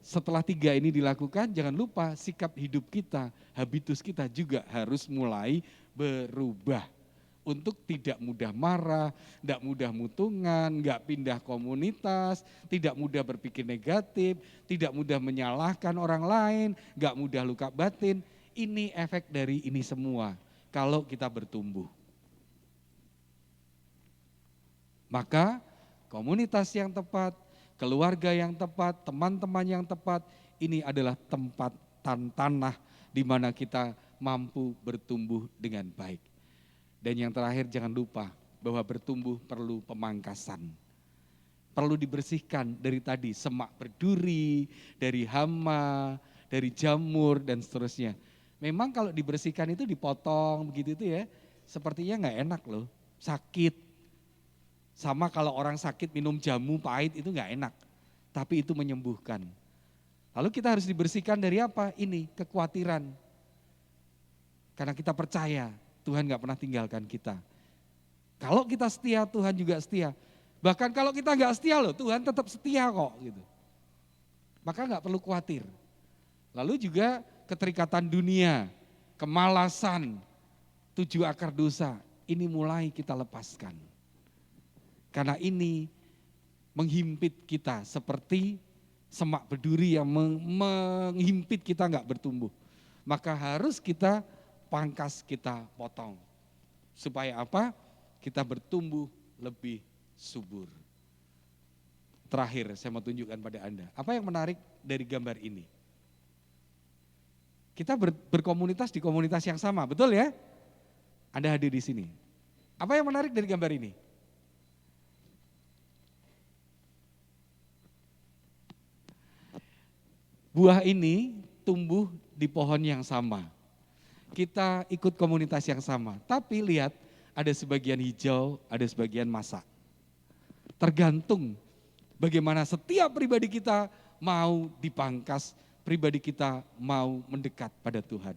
setelah 3 ini dilakukan, jangan lupa sikap hidup kita, habitus kita juga harus mulai berubah. Untuk tidak mudah marah, tidak mudah mutungan, nggak pindah komunitas, tidak mudah berpikir negatif, tidak mudah menyalahkan orang lain, nggak mudah luka batin. Ini efek dari ini semua kalau kita bertumbuh. Maka komunitas yang tepat, keluarga yang tepat, teman-teman yang tepat, ini adalah tempat tanah di mana kita mampu bertumbuh dengan baik. Dan yang terakhir jangan lupa bahwa bertumbuh perlu pemangkasan. Perlu dibersihkan dari tadi semak berduri, dari hama, dari jamur dan seterusnya. Memang kalau dibersihkan itu dipotong begitu itu ya, sepertinya nggak enak loh, sakit. Sama kalau orang sakit minum jamu pahit itu nggak enak, tapi itu menyembuhkan. Lalu kita harus dibersihkan dari apa? Ini kekhawatiran. Karena kita percaya Tuhan nggak pernah tinggalkan kita. Kalau kita setia, Tuhan juga setia. Bahkan kalau kita nggak setia loh, Tuhan tetap setia kok gitu. Maka nggak perlu khawatir. Lalu juga keterikatan dunia, kemalasan, 7 akar dosa, ini mulai kita lepaskan. Karena ini menghimpit kita seperti semak berduri yang menghimpit kita nggak bertumbuh. Maka harus kita pangkas, kita potong. Supaya apa? Kita bertumbuh lebih subur. Terakhir saya mau tunjukkan pada Anda. Apa yang menarik dari gambar ini? Kita berkomunitas di komunitas yang sama, betul ya? Anda hadir di sini. Apa yang menarik dari gambar ini? Buah ini tumbuh di pohon yang sama. kita ikut komunitas yang sama. Tapi lihat, ada sebagian hijau, ada sebagian masak. Tergantung bagaimana setiap pribadi kita mau dipangkas, pribadi kita mau mendekat pada Tuhan.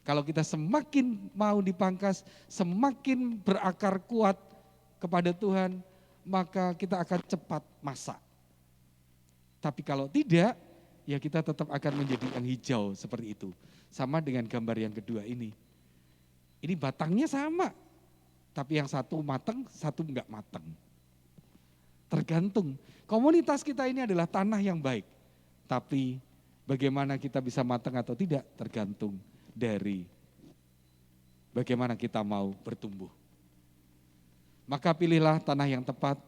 Kalau kita semakin mau dipangkas, semakin berakar kuat kepada Tuhan, maka kita akan cepat masak. Tapi kalau tidak, ya kita tetap akan menjadi yang hijau seperti itu. Sama dengan gambar yang kedua ini. Ini batangnya sama, tapi yang satu matang, satu enggak matang. Tergantung. Komunitas kita ini adalah tanah yang baik. Tapi bagaimana kita bisa matang atau tidak tergantung dari bagaimana kita mau bertumbuh. Maka pilihlah tanah yang tepat,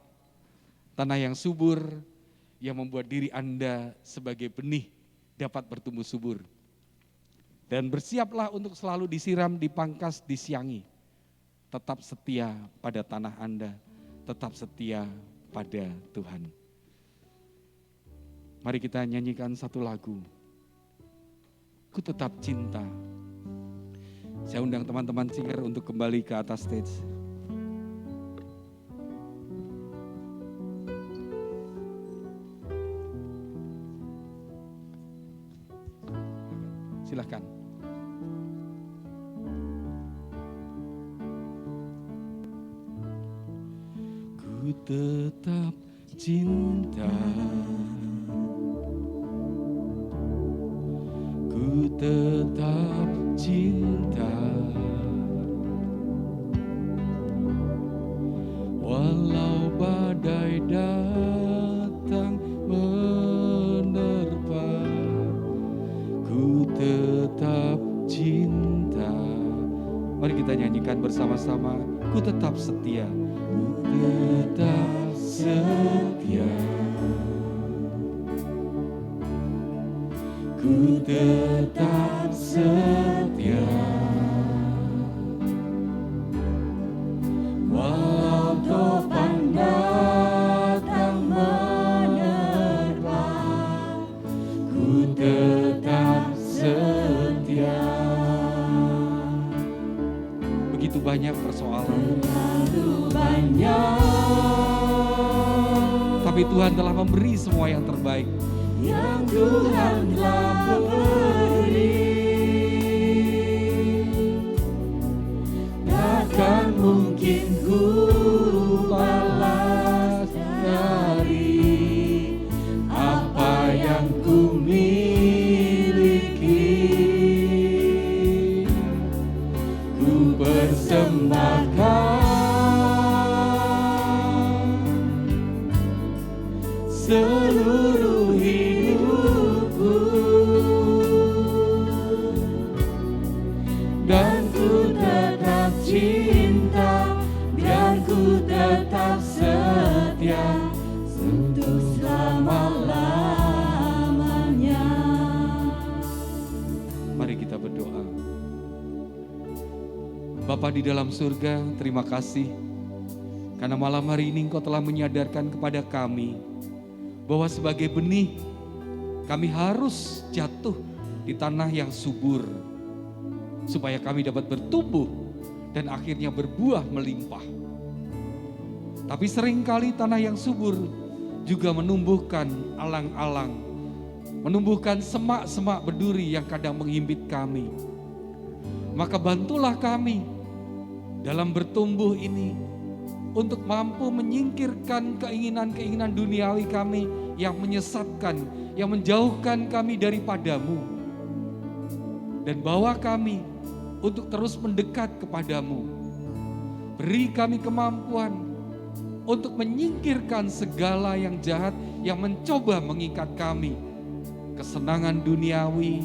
tanah yang subur, yang membuat diri Anda sebagai benih dapat bertumbuh subur. Dan bersiaplah untuk selalu disiram, dipangkas, disiangi. Tetap setia pada tanah Anda, tetap setia pada Tuhan. Mari kita nyanyikan satu lagu. Ku tetap cinta. Saya undang teman-teman singer untuk kembali ke atas stage. Silakan. Ku tetap cinta. Ku tetap cinta, walau badai datang menerpa, ku tetap cinta. Mari kita nyanyikan bersama-sama, ku tetap setia, ku tetap setia. Ku tetap setia, walau topan datang menerpa, ku tetap setia. Begitu banyak persoalan, terlalu banyak, tapi Tuhan telah memberi semua yang terbaik. Yang Tuhan telah beri, takkan mungkin ku balas dari apa yang ku miliki. Ku persembahkan seluruh hidupku, dan ku tetap cinta, biar ku tetap setia untuk selama-lamanya. Mari kita berdoa. Bapa di dalam surga, terima kasih karena malam hari ini Engkau telah menyadarkan kepada kami bahwa sebagai benih kami harus jatuh di tanah yang subur supaya kami dapat bertumbuh dan akhirnya berbuah melimpah. Tapi seringkali tanah yang subur juga menumbuhkan alang-alang, menumbuhkan semak-semak berduri yang kadang menghimpit kami. Maka bantulah kami dalam bertumbuh ini untuk mampu menyingkirkan keinginan-keinginan duniawi kami yang menyesatkan, yang menjauhkan kami daripadamu. Dan bawa kami untuk terus mendekat kepadamu. Beri kami kemampuan untuk menyingkirkan segala yang jahat yang mencoba mengikat kami. Kesenangan duniawi,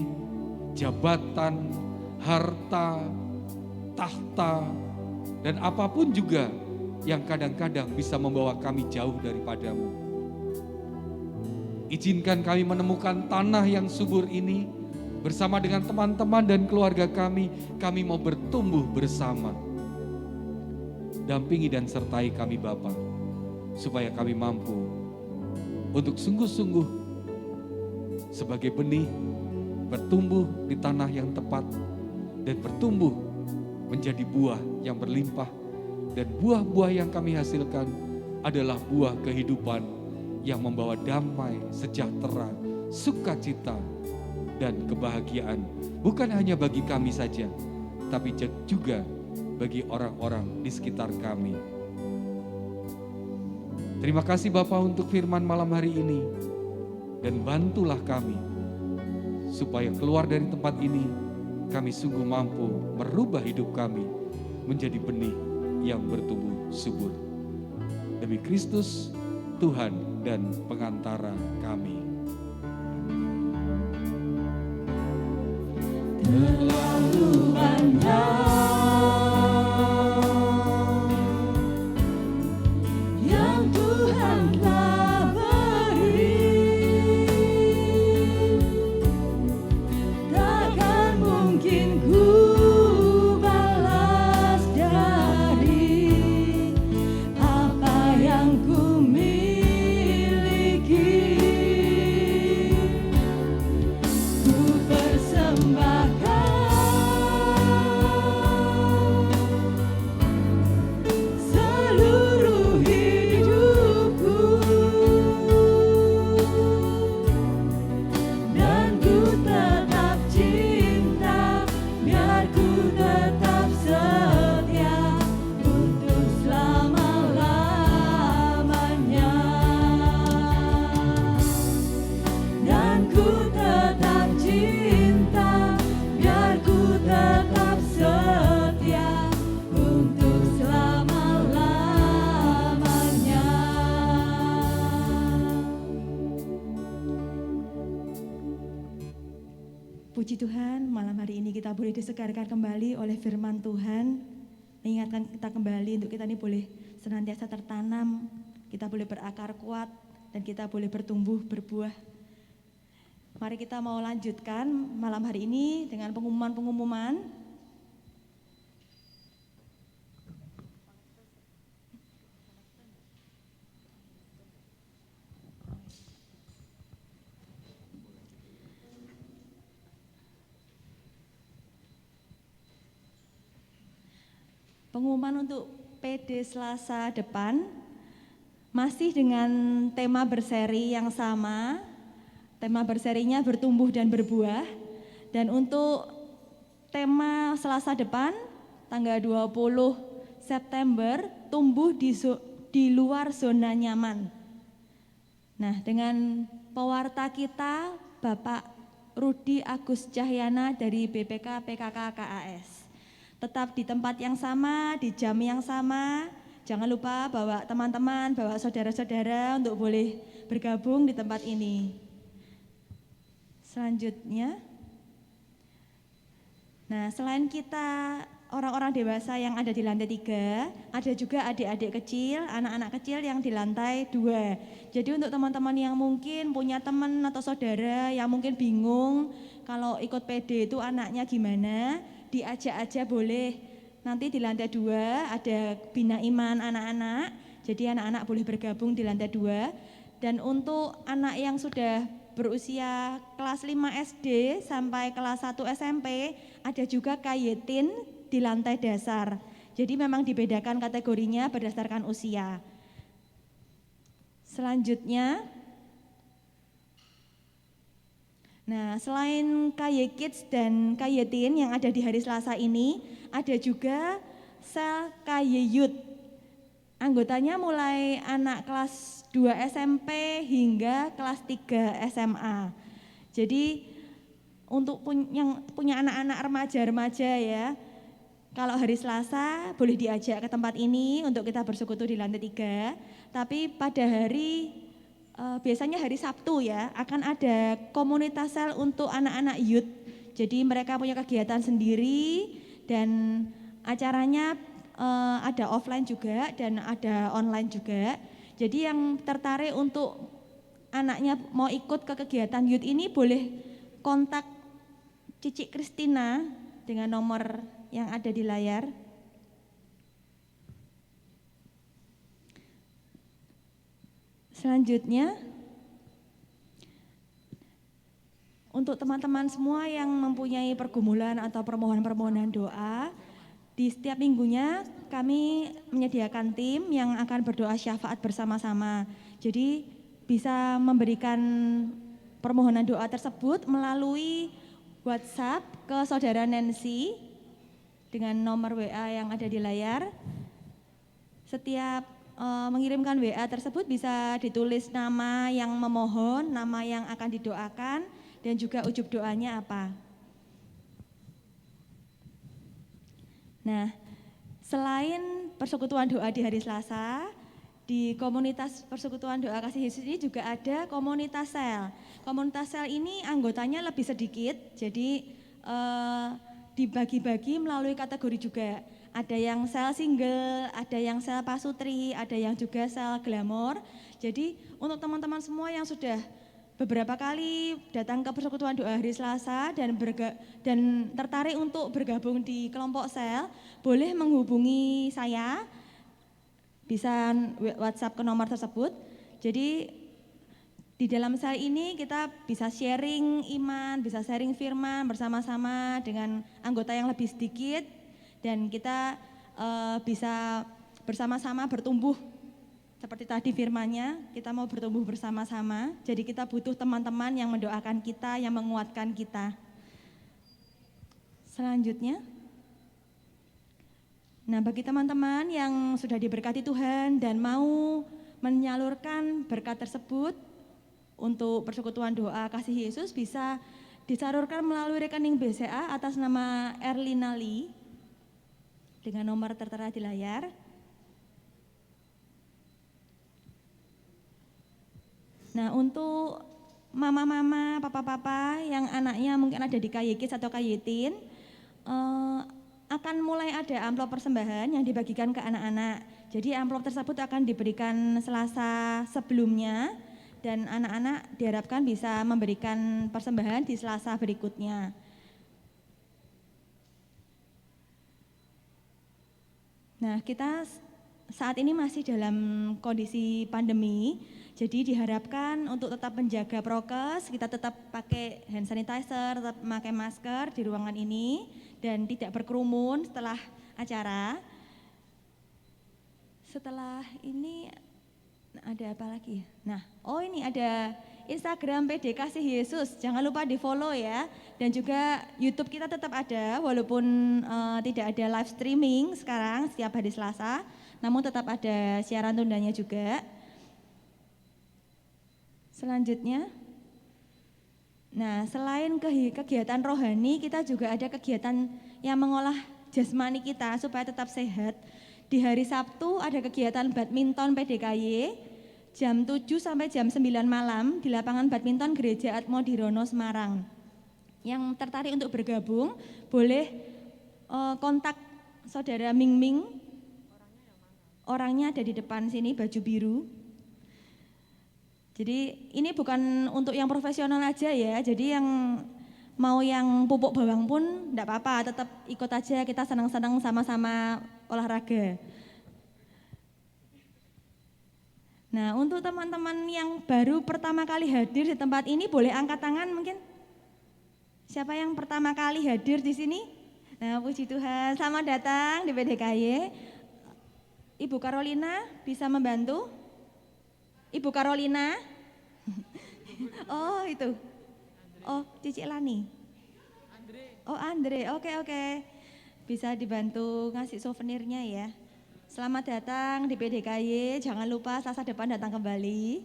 jabatan, harta, tahta, dan apapun juga yang kadang-kadang bisa membawa kami jauh daripadamu. Izinkan kami menemukan tanah yang subur ini bersama dengan teman-teman dan keluarga kami mau bertumbuh bersama. Dampingi dan sertai kami Bapa, supaya kami mampu untuk sungguh-sungguh sebagai benih bertumbuh di tanah yang tepat, dan bertumbuh menjadi buah yang berlimpah. Dan buah-buah yang kami hasilkan adalah buah kehidupan yang membawa damai, sejahtera, sukacita, dan kebahagiaan. Bukan hanya bagi kami saja, tapi juga bagi orang-orang di sekitar kami. Terima kasih Bapa untuk firman malam hari ini. Dan bantulah kami, supaya keluar dari tempat ini, kami sungguh mampu merubah hidup kami menjadi benih yang bertumbuh subur. Demi Kristus, Tuhan dan pengantara kami. Terlalu banyak yang Tuhan telah beri, takkan mungkin ku balas dari apa yang ku miliki. Ku persembahkan seluruh hidupku, dan ku tetap cinta, biar ku tetap setia untuk selama-lamanya. Dan ku tetap cinta, biar ku tetap setia untuk selama-lamanya. Puji Tuhan, malam hari ini kita boleh disegarkan kembali oleh firman Tuhan. Mengingatkan kita kembali untuk kita ini boleh senantiasa tertanam, kita boleh berakar kuat, dan kita boleh bertumbuh, berbuah. Mari kita mau lanjutkan malam hari ini dengan pengumuman-pengumuman. Pengumuman untuk PD Selasa depan masih dengan tema berseri yang sama. Tema berserinya bertumbuh dan berbuah. Dan untuk tema Selasa depan tanggal 20 September tumbuh di luar zona nyaman. Nah, dengan pewarta kita Bapak Rudi Agus Cahyana dari BPK PKK KAS. Tetap di tempat yang sama, di jam yang sama. Jangan lupa bawa teman-teman, bawa saudara-saudara untuk boleh bergabung di tempat ini. Selanjutnya, nah selain kita orang-orang dewasa yang ada di lantai 3, ada juga adik-adik kecil, anak-anak kecil yang di lantai 2. Jadi untuk teman-teman yang mungkin punya teman atau saudara yang mungkin bingung kalau ikut PD itu anaknya gimana, diajak aja boleh. Nanti di lantai 2 ada Bina Iman anak-anak, jadi anak-anak boleh bergabung di lantai 2. Dan untuk anak yang sudah berusia kelas 5 SD sampai kelas 1 SMP, ada juga kayetin di lantai dasar. Jadi memang dibedakan kategorinya berdasarkan usia. Selanjutnya, nah selain KY Kids dan KY Teen yang ada di hari Selasa ini, ada juga sel KY Youth. Anggotanya mulai anak kelas 2 SMP hingga kelas 3 SMA. Jadi untuk yang punya anak-anak remaja-remaja ya, kalau hari Selasa boleh diajak ke tempat ini untuk kita bersekutu di lantai 3. Tapi pada hari biasanya hari Sabtu ya, akan ada komunitas sel untuk anak-anak youth. Jadi mereka punya kegiatan sendiri dan acaranya ada offline juga dan ada online juga. Jadi yang tertarik untuk anaknya mau ikut ke kegiatan youth ini boleh kontak Cici Kristina dengan nomor yang ada di layar. Selanjutnya, untuk teman-teman semua yang mempunyai pergumulan atau permohonan-permohonan doa, di setiap minggunya kami menyediakan tim yang akan berdoa syafaat bersama-sama. Jadi bisa memberikan permohonan doa tersebut melalui WhatsApp ke saudara Nancy dengan nomor WA yang ada di layar. Setiap mengirimkan WA tersebut bisa ditulis nama yang memohon, nama yang akan didoakan, dan juga ujub doanya apa. Nah, selain persekutuan doa di hari Selasa, di komunitas persekutuan doa kasih Yesus ini juga ada komunitas sel. Komunitas sel ini anggotanya lebih sedikit, jadi dibagi-bagi melalui kategori juga. Ada yang sel single, ada yang sel pasutri, ada yang juga sel glamor. Jadi untuk teman-teman semua yang sudah beberapa kali datang ke persekutuan doa hari Selasa dan tertarik untuk bergabung di kelompok sel, boleh menghubungi saya, bisa WhatsApp ke nomor tersebut. Jadi di dalam sel ini kita bisa sharing iman, bisa sharing firman bersama-sama dengan anggota yang lebih sedikit, dan kita bisa bersama-sama bertumbuh. Seperti tadi firmannya, kita mau bertumbuh bersama-sama, jadi kita butuh teman-teman yang mendoakan kita, yang menguatkan kita. Selanjutnya, nah bagi teman-teman yang sudah diberkati Tuhan dan mau menyalurkan berkat tersebut untuk persekutuan doa kasih Yesus, bisa disalurkan melalui rekening BCA atas nama Erlina Lee dengan nomor tertera di layar. Nah, untuk mama-mama, papa-papa yang anaknya mungkin ada di KYKIS atau KYTIN, akan mulai ada amplop persembahan yang dibagikan ke anak-anak. Jadi amplop tersebut akan diberikan Selasa sebelumnya, dan anak-anak diharapkan bisa memberikan persembahan di Selasa berikutnya. Nah, kita saat ini masih dalam kondisi pandemi, jadi diharapkan untuk tetap menjaga prokes, kita tetap pakai hand sanitizer, tetap memakai masker di ruangan ini, dan tidak berkerumun setelah acara. Setelah ini ada apa lagi? Nah, ini ada Instagram PD Kasih Yesus, jangan lupa di follow ya. Dan juga YouTube kita tetap ada, walaupun tidak ada live streaming sekarang setiap hari Selasa, namun tetap ada siaran tundanya juga. Selanjutnya, nah selain kegiatan rohani, kita juga ada kegiatan yang mengolah jasmani kita supaya tetap sehat. Di hari Sabtu ada kegiatan badminton PDKY jam 7 sampai jam 9 malam di lapangan badminton Gereja Atmo Dirono Semarang. Yang tertarik untuk bergabung boleh kontak saudara Ming Ming. Orangnya ada di depan sini, baju biru. Jadi ini bukan untuk yang profesional aja ya, jadi yang mau yang pupuk bawang pun enggak apa-apa, tetap ikut aja, kita senang-senang sama-sama olahraga. Nah, untuk teman-teman yang baru pertama kali hadir di tempat ini boleh angkat tangan mungkin. Siapa yang pertama kali hadir di sini? Nah, puji Tuhan, selamat datang di PDKY. Ibu Carolina bisa membantu? Ibu Carolina? Oh itu. Oh Cici Lani. Oh Andre, oke. Bisa dibantu ngasih souvenirnya ya. Selamat datang di PDKY, jangan lupa Selasa depan datang kembali.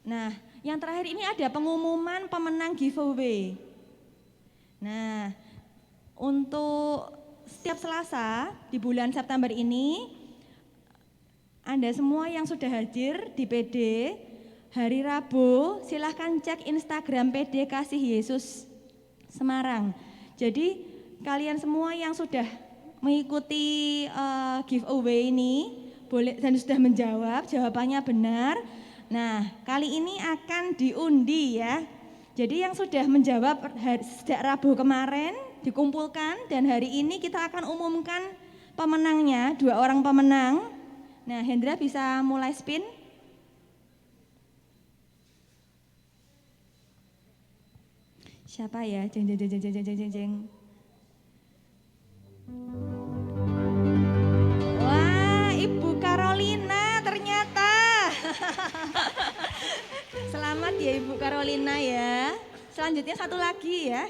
Nah, yang terakhir ini ada pengumuman pemenang giveaway. Nah, untuk setiap Selasa di bulan September ini, Anda semua yang sudah hadir di PD, hari Rabu silahkan cek Instagram PD Kasih Yesus Semarang. Jadi kalian semua yang sudah mengikuti giveaway ini boleh dan sudah menjawab, jawabannya benar. Nah, kali ini akan diundi ya. Jadi yang sudah menjawab sejak Rabu kemarin dikumpulkan, dan hari ini kita akan umumkan pemenangnya, 2 orang pemenang. Nah, Hendra bisa mulai spin. Siapa ya? Jeng jeng jeng jeng jeng jeng jeng jeng. Wah, Ibu Carolina ternyata. Selamat ya Ibu Carolina ya. Selanjutnya satu lagi ya.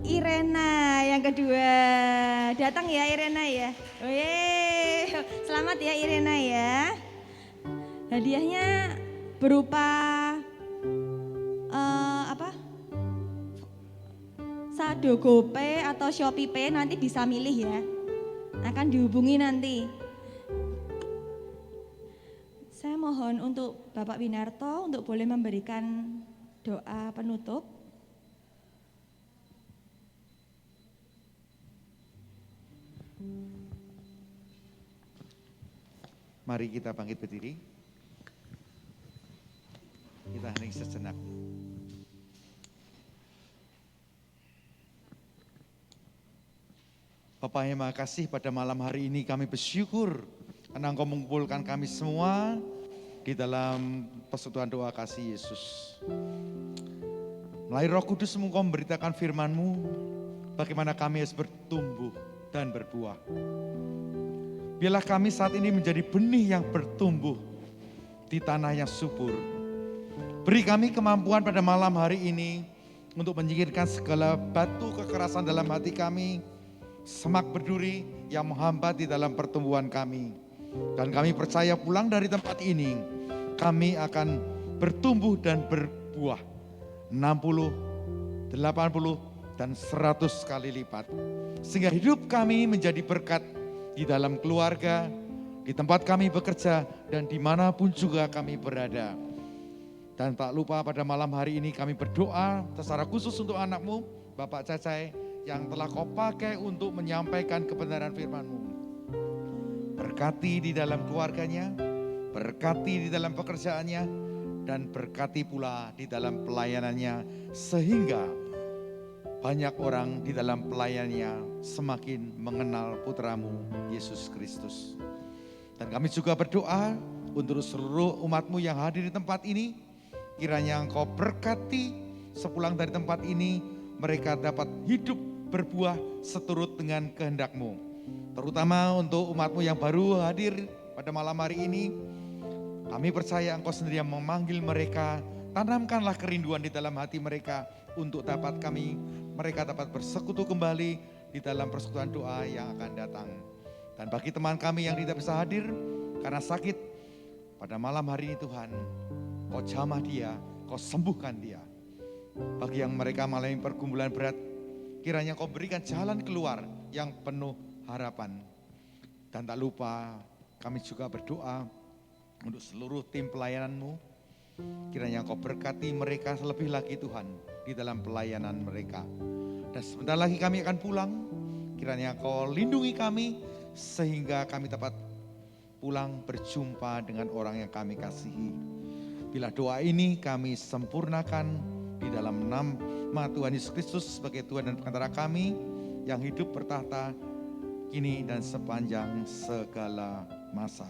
Irena yang kedua. Datang ya Irena ya. Oye, selamat ya Irena ya. Hadiahnya berupa saldo GoPay atau Shopee Pay, nanti bisa milih ya. Akan dihubungi nanti. Saya mohon untuk Bapak Winarto untuk boleh memberikan doa penutup. Mari kita bangkit berdiri. Kita hening sejenak. Bapa yang Maha Kasih, pada malam hari ini kami bersyukur karena Engkau mengumpulkan kami semua di dalam persekutuan doa kasih Yesus. Melalui Roh Kudus Engkau memberitakan firman-Mu, bagaimana kami harus bertumbuh dan berbuah. Biarlah kami saat ini menjadi benih yang bertumbuh di tanah yang subur. Beri kami kemampuan pada malam hari ini untuk menyingkirkan segala batu kekerasan dalam hati kami, semak berduri yang menghambat di dalam pertumbuhan kami. Dan kami percaya pulang dari tempat ini, kami akan bertumbuh dan berbuah 60, 80, dan 100 kali lipat. Sehingga hidup kami menjadi berkat di dalam keluarga, di tempat kami bekerja, dan dimanapun juga kami berada. Dan tak lupa pada malam hari ini kami berdoa secara khusus untuk anak-Mu, Bapak Cacai, yang telah Kau pakai untuk menyampaikan kebenaran firman-Mu. Berkati di dalam keluarganya, berkati di dalam pekerjaannya, dan berkati pula di dalam pelayanannya, sehingga banyak orang di dalam pelayanannya semakin mengenal putra-Mu, Yesus Kristus. Dan kami juga berdoa untuk seluruh umat-Mu yang hadir di tempat ini, kiranya Engkau berkati sepulang dari tempat ini, mereka dapat hidup berbuah seturut dengan kehendak-Mu. Terutama untuk umat-Mu yang baru hadir pada malam hari ini, kami percaya Engkau sendiri yang memanggil mereka. Tanamkanlah kerinduan di dalam hati mereka untuk mereka dapat bersekutu kembali di dalam persekutuan doa yang akan datang. Dan bagi teman kami yang tidak bisa hadir karena sakit, pada malam hari ini Tuhan, Kau jamah dia, Kau sembuhkan dia. Bagi yang mereka mengalami pergumulan berat, kiranya Kau berikan jalan keluar yang penuh harapan. Dan tak lupa kami juga berdoa untuk seluruh tim pelayanan-Mu. Kiranya Kau berkati mereka lebih lagi Tuhan di dalam pelayanan mereka. Dan sebentar lagi kami akan pulang. Kiranya Kau lindungi kami sehingga kami dapat pulang berjumpa dengan orang yang kami kasihi. Bila doa ini kami sempurnakan di dalam nama Tuhan Yesus Kristus sebagai Tuhan dan Pengantara kami yang hidup bertahta kini dan sepanjang segala masa.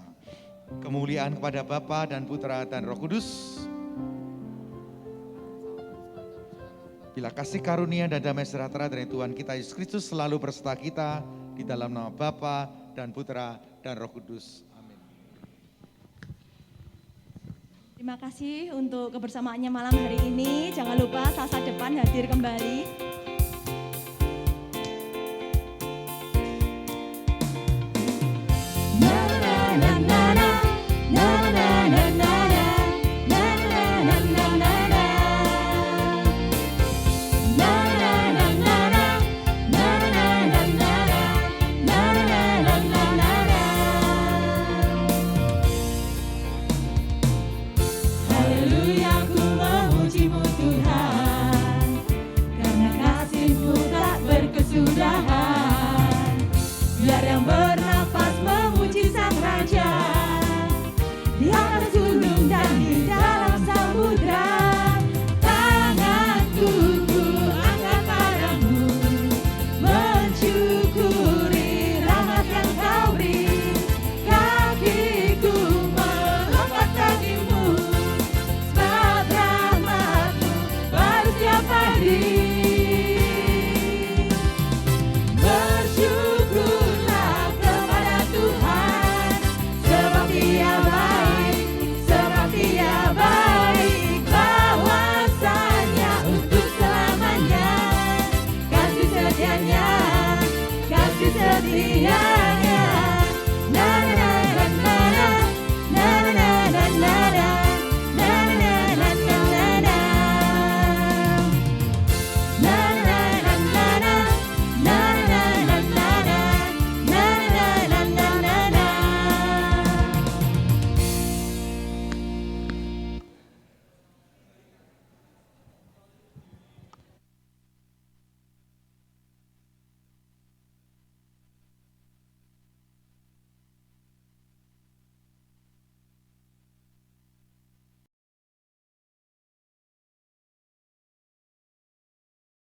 Kemuliaan kepada Bapa dan Putra dan Roh Kudus. Bila kasih karunia dan damai sejahtera dari Tuhan kita Yesus Kristus selalu berserta kita di dalam nama Bapa dan Putra dan Roh Kudus. Amin. Terima kasih untuk kebersamaannya malam hari ini. Jangan lupa Selasa depan hadir kembali. Haleluya, ku memuji-Mu Tuhan, karena Dia